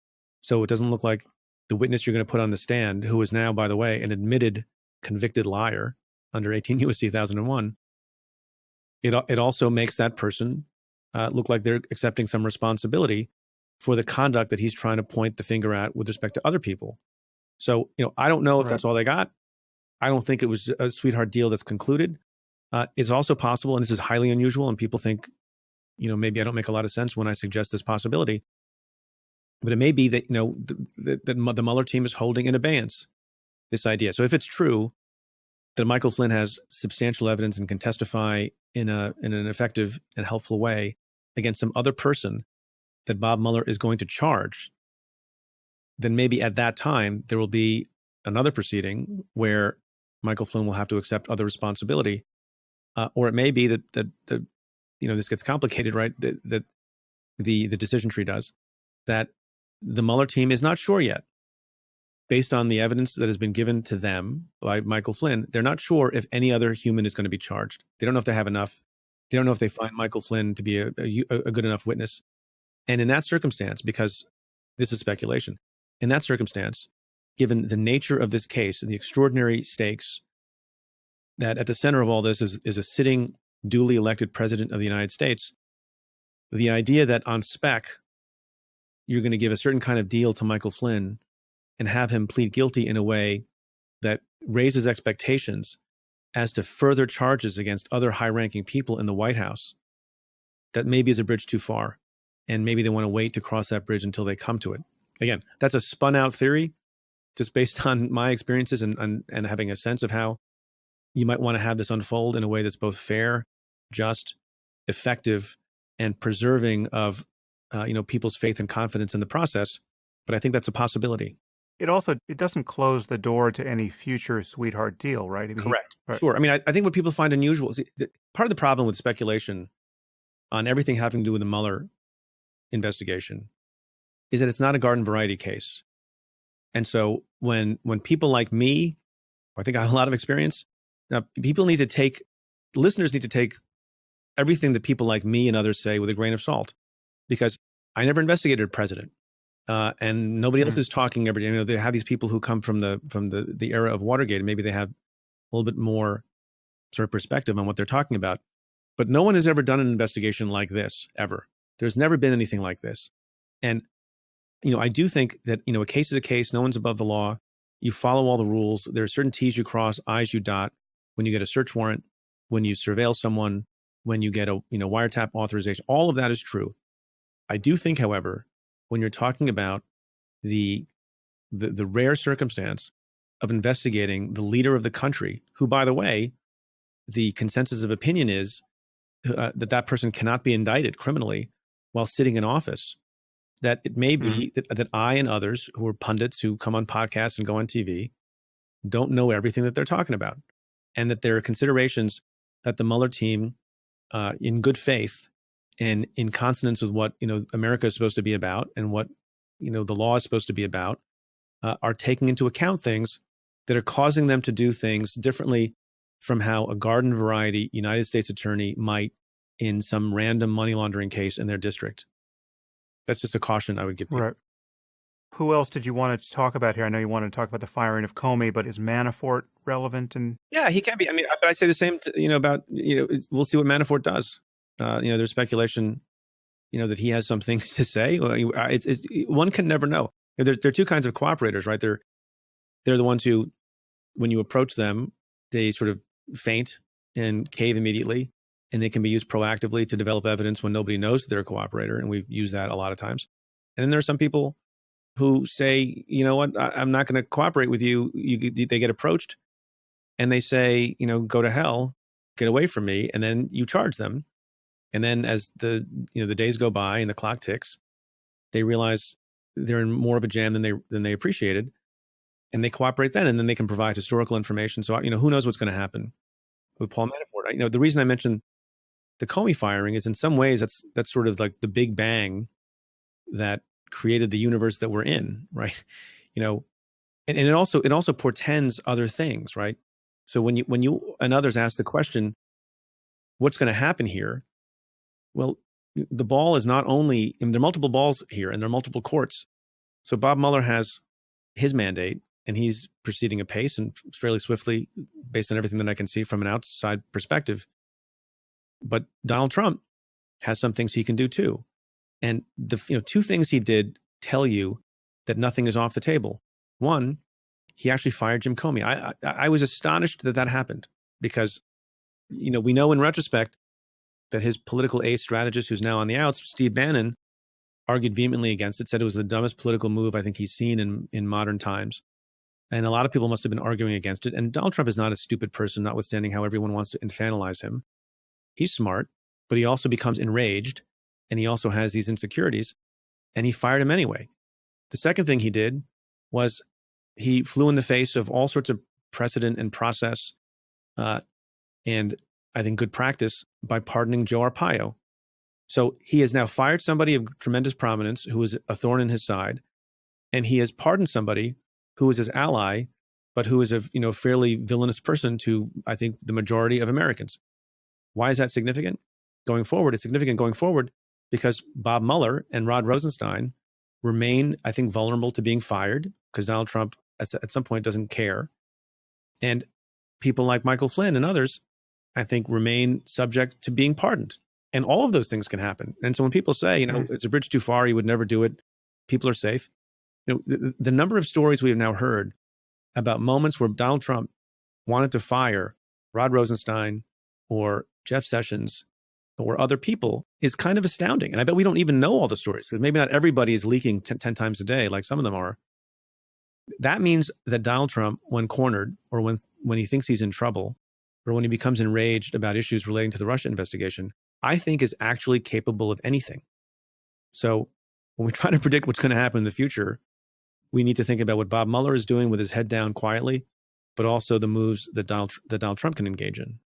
so it doesn't look like the witness you're going to put on the stand, who is now, by the way, an admitted convicted liar under 18 U.S.C. 1001, it also makes that person look like they're accepting some responsibility for the conduct that he's trying to point the finger at with respect to other people. So, I don't know if that's all they got. I don't think it was a sweetheart deal that's concluded. It's also possible, and this is highly unusual, and people think, maybe I don't make a lot of sense when I suggest this possibility, but it may be that, that the Mueller team is holding in abeyance this idea. So if it's true that Michael Flynn has substantial evidence and can testify in an effective and helpful way against some other person that Bob Mueller is going to charge, then maybe at that time there will be another proceeding where Michael Flynn will have to accept other responsibility, or it may be that this gets complicated, right? That the decision tree does, that the Mueller team is not sure yet. Based on the evidence that has been given to them by Michael Flynn, they're not sure if any other human is going to be charged. They don't know if they have enough. They don't know if they find Michael Flynn to be a good enough witness. And in that circumstance, because this is speculation, in that circumstance, given the nature of this case, the extraordinary stakes, that at the center of all this is a sitting, duly elected president of the United States, the idea that on spec, you're going to give a certain kind of deal to Michael Flynn and have him plead guilty in a way that raises expectations as to further charges against other high-ranking people in the White House, that maybe is a bridge too far. And maybe they want to wait to cross that bridge until they come to it. Again, that's a spun out theory, just based on my experiences and having a sense of how you might want to have this unfold in a way that's both fair, just, effective, and preserving of people's faith and confidence in the process. But I think that's a possibility. It doesn't close the door to any future sweetheart deal, right? I mean, Correct. Right. Sure. I mean, I think what people find unusual is part of the problem with speculation on everything having to do with the Mueller investigation is that it's not a garden variety case. And so when people like me, I think I have a lot of experience. Now, listeners need to take everything that people like me and others say with a grain of salt, because I never investigated a president, and nobody else is talking every day. They have these people who come from the era of Watergate, and maybe they have a little bit more sort of perspective on what they're talking about. But no one has ever done an investigation like this, ever. There's never been anything like this. And, I do think that, a case is a case. No one's above the law. You follow all the rules. There are certain T's you cross, I's you dot. When you get a search warrant, when you surveil someone, when you get a, wiretap authorization, all of that is true. I do think, however, when you're talking about the rare circumstance of investigating the leader of the country, who, by the way, the consensus of opinion is that person cannot be indicted criminally while sitting in office, that it may be that I and others who are pundits who come on podcasts and go on TV don't know everything that they're talking about, and that there are considerations that the Mueller team, in good faith and in consonance with what America is supposed to be about and what the law is supposed to be about, are taking into account things that are causing them to do things differently from how a garden variety United States attorney might in some random money laundering case in their district. That's just a caution I would give people. Right. Who else did you want to talk about here? I know you wanted to talk about the firing of Comey, but is Manafort relevant? Yeah, he can be. I mean, but I say the same, about, we'll see what Manafort does. There's speculation, that he has some things to say. One can never know. There are two kinds of cooperators, right? They're the ones who, when you approach them, they sort of faint and cave immediately, and they can be used proactively to develop evidence when nobody knows they're a cooperator, and we've used that a lot of times. And then there are some people who say, you know what, I'm not going to cooperate with you. They get approached, and they say, go to hell, get away from me, and then you charge them. And then as the days go by and the clock ticks, they realize they're in more of a jam than they appreciated, and they cooperate then, and then they can provide historical information. So who knows what's going to happen with Paul Manafort? The reason I mentioned the Comey firing is in some ways that's sort of like the Big Bang that created the universe that we're in, right? And it also portends other things, right? So when you and others ask the question, what's going to happen here? Well, the ball is not only, and there are multiple balls here, and there are multiple courts. So Bob Mueller has his mandate, and he's proceeding apace and fairly swiftly, based on everything that I can see from an outside perspective. But Donald Trump has some things he can do too. And the two things he did tell you that nothing is off the table. One, he actually fired Jim Comey. I was astonished that happened, because we know in retrospect that his political ace strategist, who's now on the outs, Steve Bannon, argued vehemently against it, said it was the dumbest political move I think he's seen in modern times. And a lot of people must have been arguing against it. And Donald Trump is not a stupid person, notwithstanding how everyone wants to infantilize him. He's smart, but he also becomes enraged, and he also has these insecurities, and he fired him anyway. The second thing he did was he flew in the face of all sorts of precedent and process, and I think good practice, by pardoning Joe Arpaio. So he has now fired somebody of tremendous prominence who was a thorn in his side, and he has pardoned somebody who was his ally, but who is a fairly villainous person to, I think, the majority of Americans. Why is that significant? going forward. It's significant going forward because Bob Mueller and Rod Rosenstein remain, I think, vulnerable to being fired because Donald Trump at some point doesn't care. And people like Michael Flynn and others, I think, remain subject to being pardoned. And all of those things can happen. And so when people say, it's a bridge too far, you would never do it, people are safe. The number of stories we have now heard about moments where Donald Trump wanted to fire Rod Rosenstein or Jeff Sessions or other people is kind of astounding. And I bet we don't even know all the stories because maybe not everybody is leaking 10 times a day like some of them are. That means that Donald Trump, when cornered or when he thinks he's in trouble or when he becomes enraged about issues relating to the Russia investigation, I think is actually capable of anything. So when we try to predict what's going to happen in the future, we need to think about what Bob Mueller is doing with his head down quietly, but also the moves that Donald Trump can engage in.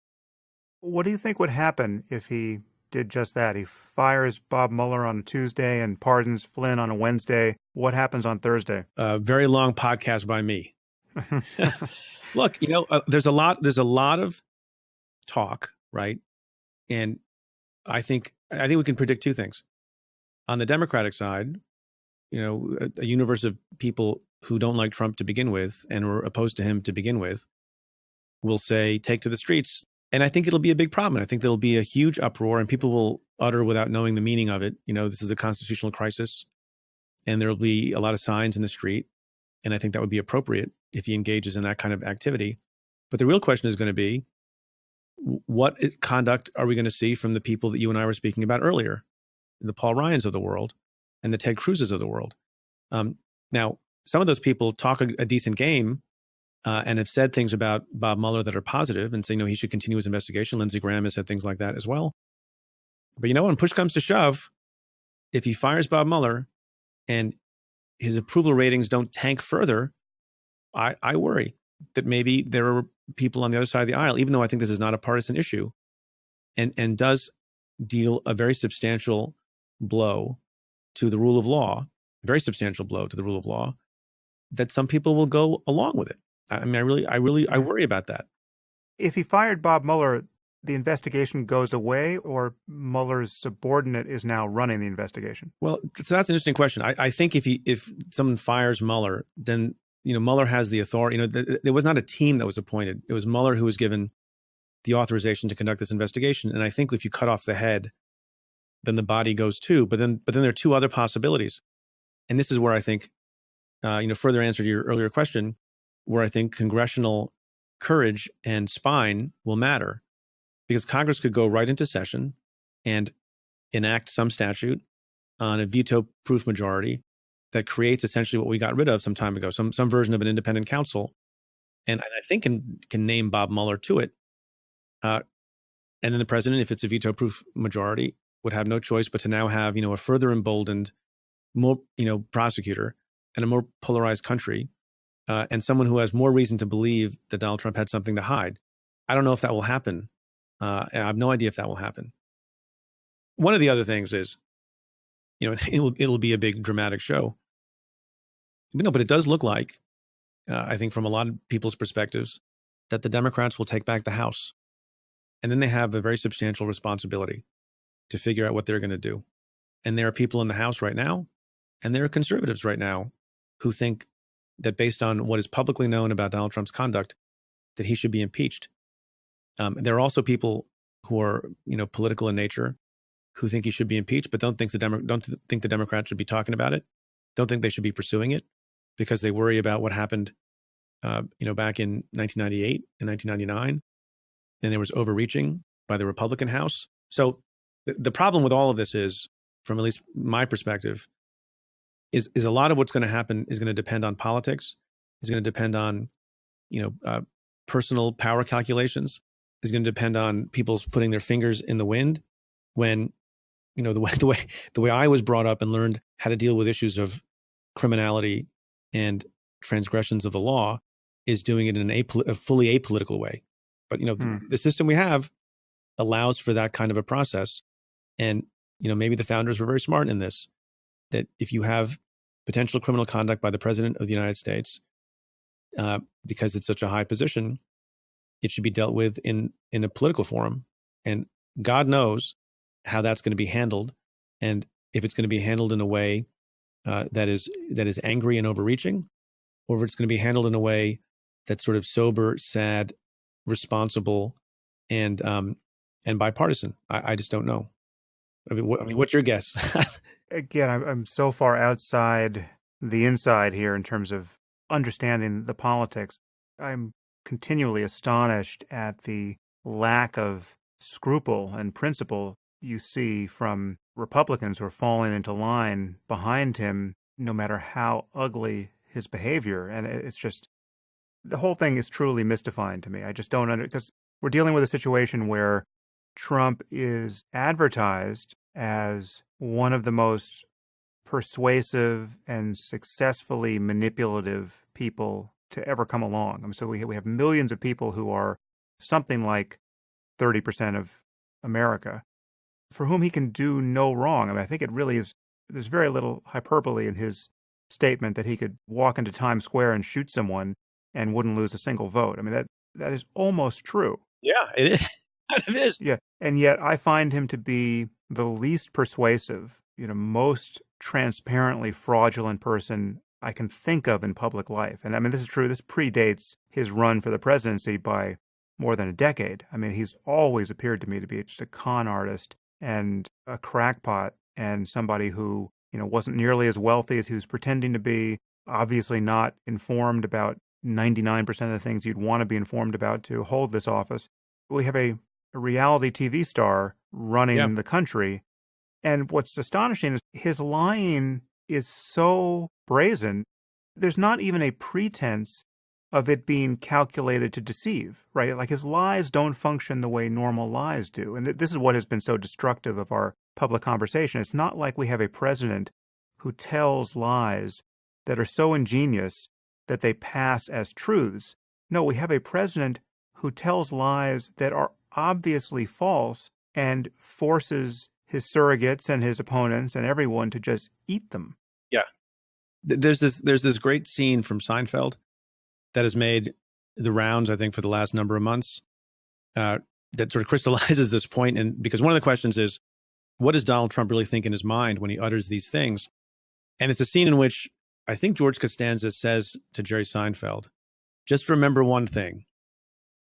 What do you think would happen if he did just that? He fires Bob Mueller on a Tuesday and pardons Flynn on a Wednesday. What happens on Thursday? A very long podcast by me. Look, there's a lot of talk, right? And I think we can predict two things. On the Democratic side, a universe of people who don't like Trump to begin with and were opposed to him to begin with will say, take to the streets. And I think it'll be a big problem. I think there'll be a huge uproar and people will utter without knowing the meaning of it. This is a constitutional crisis and there'll be a lot of signs in the street. And I think that would be appropriate if he engages in that kind of activity. But the real question is going to be, what conduct are we going to see from the people that you and I were speaking about earlier, the Paul Ryans of the world and the Ted Cruzes of the world? Now, some of those people talk a decent game and have said things about Bob Mueller that are positive and say, he should continue his investigation. Lindsey Graham has said things like that as well. But when push comes to shove, if he fires Bob Mueller and his approval ratings don't tank further, I worry that maybe there are people on the other side of the aisle, even though I think this is not a partisan issue, and does deal a very substantial blow to the rule of law, that some people will go along with it. I worry about that. If he fired Bob Mueller, the investigation goes away, or Mueller's subordinate is now running the investigation? Well, so that's an interesting question. I think if someone fires Mueller, then Mueller has the authority. There was not a team that was appointed. It was Mueller who was given the authorization to conduct this investigation. And I think if you cut off the head, then the body goes too. But then there are two other possibilities. And this is where I think, further answer to your earlier question, where I think congressional courage and spine will matter. Because Congress could go right into session and enact some statute on a veto-proof majority that creates essentially what we got rid of some time ago, some version of an independent counsel, and I think can name Bob Mueller to it. And then the president, if it's a veto-proof majority, would have no choice but to now have a further emboldened, more prosecutor and a more polarized country, and someone who has more reason to believe that Donald Trump had something to hide. I don't know if that will happen. I have no idea if that will happen. One of the other things is, it'll be a big dramatic show. But it does look like, I think from a lot of people's perspectives, that the Democrats will take back the House. And then they have a very substantial responsibility to figure out what they're going to do. And there are people in the House right now, and there are conservatives right now who think that based on what is publicly known about Donald Trump's conduct, that he should be impeached. There are also people who are, political in nature who think he should be impeached, but don't think the Democrats should be talking about it. Don't think they should be pursuing it because they worry about what happened, back in 1998 and 1999. And there was overreaching by the Republican House. So the problem with all of this is, from at least my perspective, is a lot of what's going to happen is going to depend on politics, is going to depend on, personal power calculations, is going to depend on people's putting their fingers in the wind when, the way I was brought up and learned how to deal with issues of criminality and transgressions of the law is doing it in a fully apolitical way. But, the system we have allows for that kind of a process. And, maybe the founders were very smart in this, that if you have potential criminal conduct by the president of the United States, because it's such a high position, it should be dealt with in a political forum. And God knows how that's going to be handled, and if it's going to be handled in a way that is angry and overreaching, or if it's going to be handled in a way that's sort of sober, sad, responsible, and bipartisan. I just don't know. I mean, what's your guess? Again, I'm so far outside the inside here in terms of understanding the politics. I'm continually astonished at the lack of scruple and principle you see from Republicans who are falling into line behind him, no matter how ugly his behavior. And it's just, the whole thing is truly mystifying to me. I just don't because we're dealing with a situation where Trump is advertised as one of the most persuasive and successfully manipulative people to ever come along. I mean, so we have millions of people who are something like 30% of America for whom he can do no wrong. I mean, I think it really is, there's very little hyperbole in his statement that he could walk into Times Square and shoot someone and wouldn't lose a single vote. I mean, that is almost true. Yeah, it is. It is. Yeah. And yet I find him to be the least persuasive, most transparently fraudulent person I can think of in public life. And I mean, this is true. This predates his run for the presidency by more than a decade. I mean, he's always appeared to me to be just a con artist and a crackpot and somebody who, wasn't nearly as wealthy as he was pretending to be, obviously not informed about 99% of the things you'd want to be informed about to hold this office. We have a reality TV star running the country. And what's astonishing is his lying is so brazen, there's not even a pretense of it being calculated to deceive, right? Like his lies don't function the way normal lies do. And this is what has been so destructive of our public conversation. It's not like we have a president who tells lies that are so ingenious that they pass as truths. No, we have a president who tells lies that are obviously false and forces his surrogates and his opponents and everyone to just eat them. Yeah. There's this great scene from Seinfeld that has made the rounds, I think, for the last number of months, that sort of crystallizes this point. And because one of the questions is, what does Donald Trump really think in his mind when he utters these things? And it's a scene in which I think George Costanza says to Jerry Seinfeld, just remember one thing.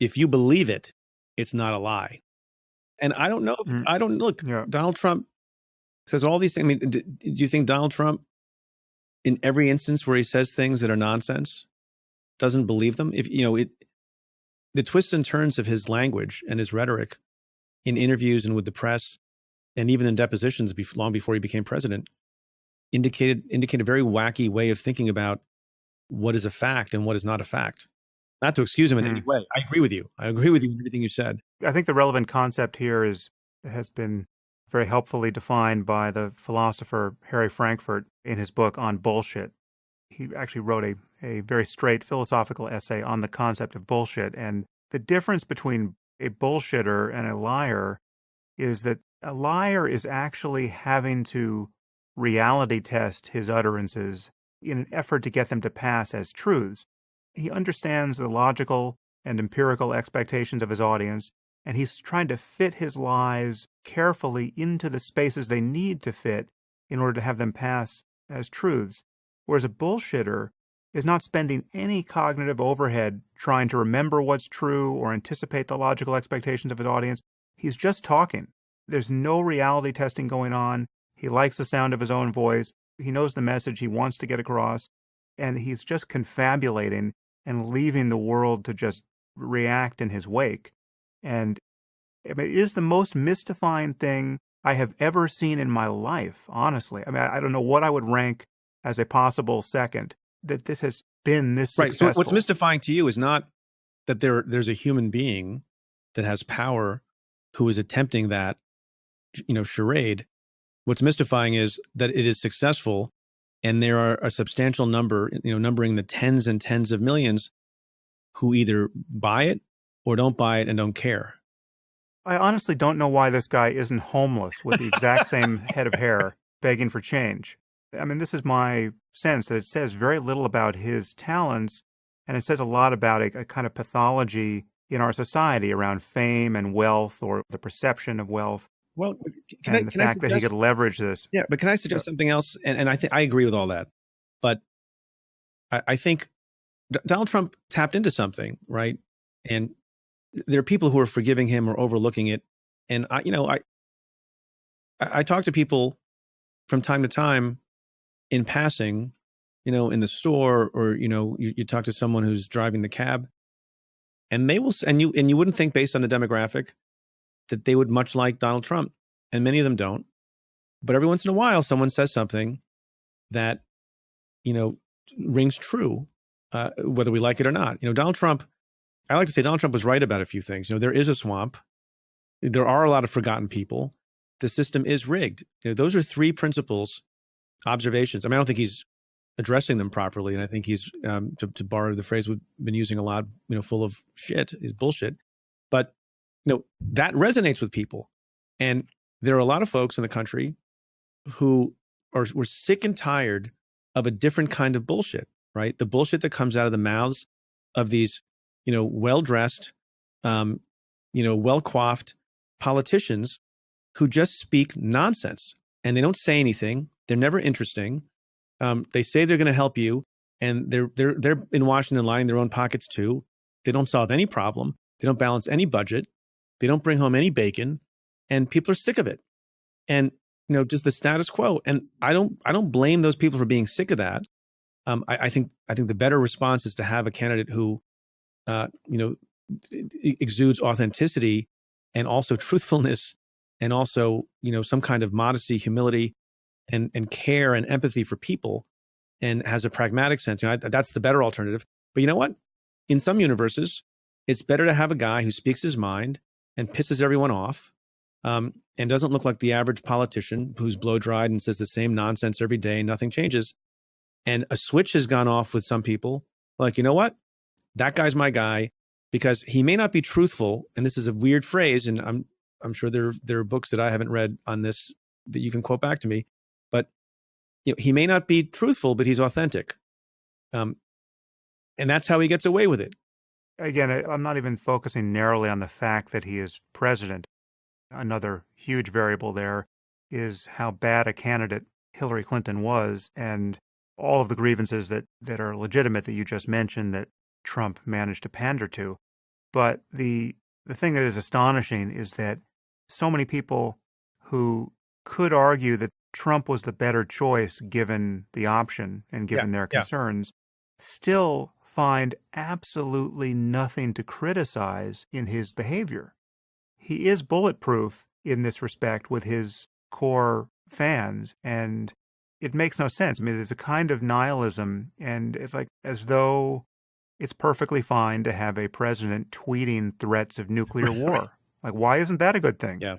If you believe it, it's not a lie. And I don't know. Donald Trump says all these things. I mean, do you think Donald Trump, in every instance where he says things that are nonsense, doesn't believe them? If the twists and turns of his language and his rhetoric in interviews and with the press, and even in depositions long before he became president, indicate a very wacky way of thinking about what is a fact and what is not a fact. Not to excuse him in any way. I agree with you. I agree with you in everything you said. I think the relevant concept here has been very helpfully defined by the philosopher Harry Frankfurt in his book on bullshit. He actually wrote a very straight philosophical essay on the concept of bullshit. And the difference between a bullshitter and a liar is that a liar is actually having to reality test his utterances in an effort to get them to pass as truths. He understands the logical and empirical expectations of his audience, and he's trying to fit his lies carefully into the spaces they need to fit in order to have them pass as truths. Whereas a bullshitter is not spending any cognitive overhead trying to remember what's true or anticipate the logical expectations of his audience. He's just talking. There's no reality testing going on. He likes the sound of his own voice. He knows the message he wants to get across, and he's just confabulating and leaving the world to just react in his wake. And I mean, it is the most mystifying thing I have ever seen in my life, honestly. I mean, I don't know what I would rank as a possible second, that this has been this successful. Right. So what's mystifying to you is not that there's a human being that has power who is attempting that, charade. What's mystifying is that it is successful, and there are a substantial number, numbering the tens and tens of millions, who either buy it or don't buy it and don't care. I honestly don't know why this guy isn't homeless with the exact same head of hair begging for change. I mean, this is my sense that it says very little about his talents, and it says a lot about a kind of pathology in our society around fame and wealth, or the perception of wealth. Well, and the can I fact that he suggest? could leverage this. Yeah, but can I suggest something else? And I think I agree with all that, but I think Donald Trump tapped into something, right? And there are people who are forgiving him or overlooking it. And I talk to people from time to time in passing, in the store, or you talk to someone who's driving the cab, and they will, and you wouldn't think based on the demographic that they would much like Donald Trump, and many of them don't. But every once in a while, someone says something that you know rings true, whether we like it or not. Donald Trump. I like to say Donald Trump was right about a few things. There is a swamp. There are a lot of forgotten people. The system is rigged. Those are three principles, observations. I mean, I don't think he's addressing them properly, and I think he's, to borrow the phrase we've been using a lot, full of shit, is bullshit. But that resonates with people, and there are a lot of folks in the country who were sick and tired of a different kind of bullshit. Right, the bullshit that comes out of the mouths of these, well-dressed, well-coiffed politicians who just speak nonsense, and they don't say anything. They're never interesting. They say they're going to help you, and they're in Washington lining their own pockets too. They don't solve any problem. They don't balance any budget. They don't bring home any bacon, and people are sick of it. And just the status quo. And I don't blame those people for being sick of that. I think the better response is to have a candidate who, exudes authenticity and also truthfulness, and also some kind of modesty, humility, and care and empathy for people, and has a pragmatic sense. That's the better alternative. But you know what? In some universes, it's better to have a guy who speaks his mind and pisses everyone off, and doesn't look like the average politician who's blow dried and says the same nonsense every day and nothing changes. And a switch has gone off with some people. Like, you know what? That guy's my guy, because he may not be truthful. And this is a weird phrase, and I'm sure there are books that I haven't read on this that you can quote back to me. But he may not be truthful, but he's authentic, and that's how he gets away with it. Again, I'm not even focusing narrowly on the fact that he is president. Another huge variable there is how bad a candidate Hillary Clinton was, and all of the grievances that are legitimate that you just mentioned that Trump managed to pander to. But the thing that is astonishing is that so many people who could argue that Trump was the better choice given the option and given their concerns still find absolutely nothing to criticize in his behavior. He is bulletproof in this respect with his core fans, and it makes no sense. I mean, there's a kind of nihilism, and it's like as though it's perfectly fine to have a president tweeting threats of nuclear war. Like, why isn't that a good thing? Yeah.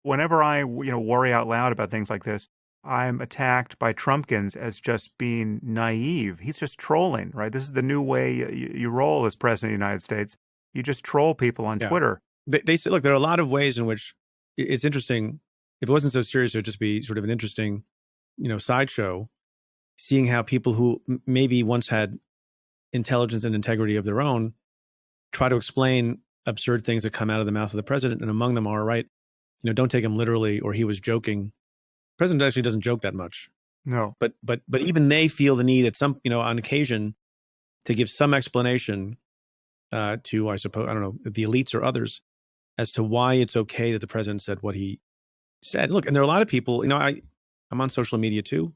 Whenever I, worry out loud about things like this, I'm attacked by Trumpkins as just being naive. He's just trolling, right? This is the new way you roll as president of the United States. You just troll people on Twitter. They say, look, there are a lot of ways in which it's interesting. If it wasn't so serious, it would just be sort of an interesting, sideshow, seeing how people who maybe once had intelligence and integrity of their own try to explain absurd things that come out of the mouth of the president. And among them are, right, don't take him literally, or he was joking. The president actually doesn't joke that much. No. But even they feel the need at some, on occasion to give some explanation to, I suppose, I don't know, the elites or others as to why it's okay that the president said what he said. Look, and there are a lot of people, I'm on social media too,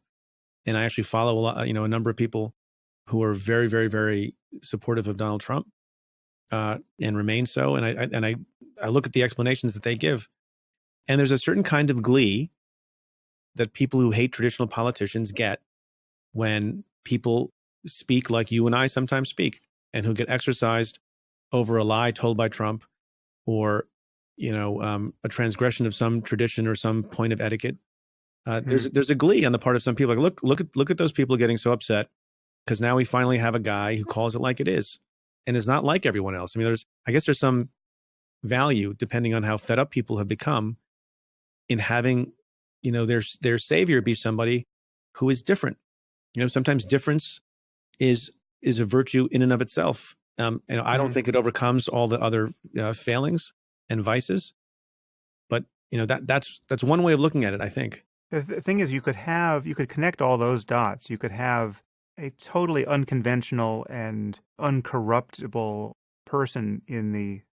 and I actually follow a lot, a number of people who are very, very, very supportive of Donald Trump, and remain so. And I look at the explanations that they give, and there's a certain kind of glee that people who hate traditional politicians get when people speak like you and I sometimes speak, and who get exercised over a lie told by Trump, or a transgression of some tradition or some point of etiquette. There's a glee on the part of some people. Like, look at those people getting so upset because now we finally have a guy who calls it like it is and is not like everyone else. I mean, I guess there's some value, depending on how fed up people have become, in having their savior be somebody who is different. Sometimes difference is a virtue in and of itself. I don't think it overcomes all the other failings and vices, but That's one way of looking at it, I think. The thing is, you could connect all those dots. You could have a totally unconventional and uncorruptible person in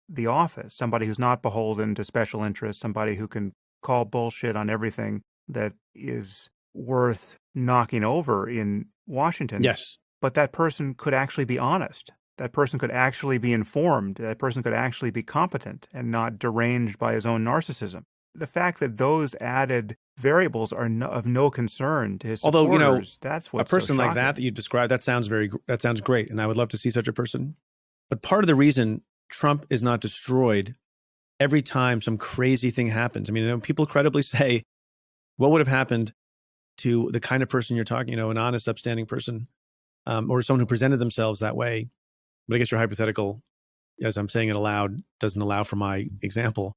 the office, somebody who's not beholden to special interests, somebody who can call bullshit on everything that is worth knocking over in Washington. Yes. But that person could actually be honest. That person could actually be informed. That person could actually be competent and not deranged by his own narcissism. The fact that those added variables are of no concern to his supporters, although, that's what's a person so like that you described, that sounds great, and I would love to see such a person. But part of the reason Trump is not destroyed every time some crazy thing happens, I mean, people credibly say, what would have happened to the kind of person you're talking, an honest, upstanding person, or someone who presented themselves that way? But I guess your hypothetical, as I'm saying it aloud, doesn't allow for my example.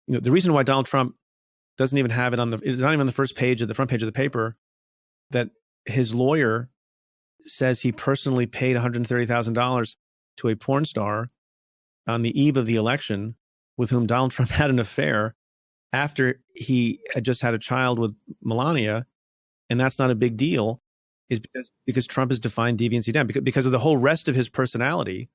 The reason why Donald Trump doesn't even have it it's not even on the front page of the paper, that his lawyer says he personally paid $130,000 to a porn star on the eve of the election with whom Donald Trump had an affair after he had just had a child with Melania, and that's not a big deal, is because Trump has defined deviancy down, because of the whole rest of his personality.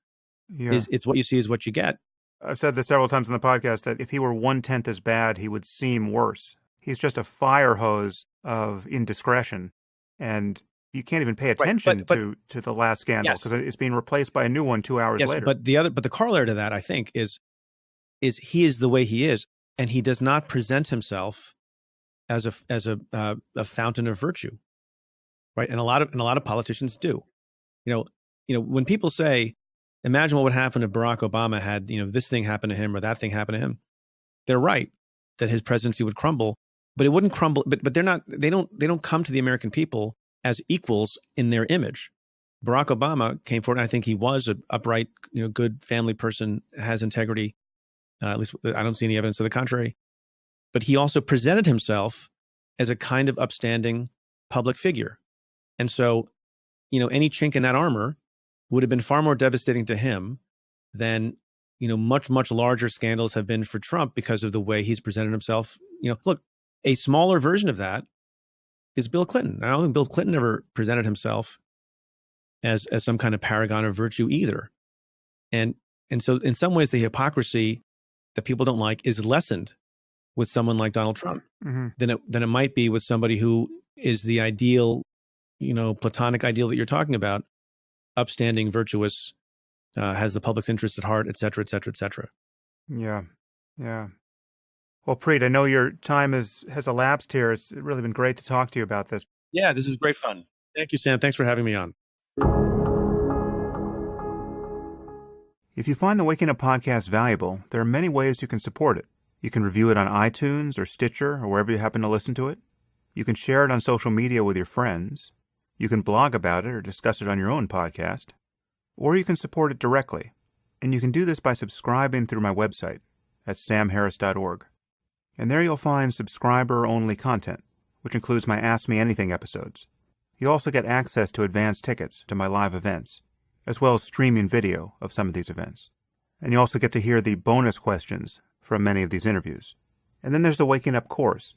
Yeah. It's what you see is what you get. I've said this several times in the podcast that if he were 1/10 as bad, he would seem worse. He's just a fire hose of indiscretion, and you can't even pay attention to the last scandal because it's being replaced by a new one 2 hours later. But the corollary to that, I think, is he is the way he is, and he does not present himself as a fountain of virtue, right? And a lot of politicians do. When people say, imagine what would happen if Barack Obama had, this thing happen to him or that thing happen to him. They're right that his presidency would crumble, but it wouldn't crumble. But they don't come to the American people as equals in their image. Barack Obama came forward, and I think he was an upright, good family person, has integrity. At least I don't see any evidence to the contrary. But he also presented himself as a kind of upstanding public figure. And so, any chink in that armor would have been far more devastating to him than, much, much larger scandals have been for Trump because of the way he's presented himself. Look, a smaller version of that is Bill Clinton. I don't think Bill Clinton ever presented himself as some kind of paragon of virtue either. And so in some ways, the hypocrisy that people don't like is lessened with someone like Donald Trump than it might be with somebody who is the ideal, platonic ideal that you're talking about, upstanding, virtuous, has the public's interest at heart, et cetera, et cetera, et cetera. Yeah. Well, Preet, I know your time has elapsed here. It's really been great to talk to you about this. Yeah, this is great fun. Thank you, Sam. Thanks for having me on. If you find the Waking Up podcast valuable, there are many ways you can support it. You can review it on iTunes or Stitcher or wherever you happen to listen to it. You can share it on social media with your friends. You can blog about it or discuss it on your own podcast. Or you can support it directly. And you can do this by subscribing through my website at samharris.org. And there you'll find subscriber-only content, which includes my Ask Me Anything episodes. You'll also get access to advance tickets to my live events, as well as streaming video of some of these events. And you also get to hear the bonus questions from many of these interviews. And then there's the Waking Up course,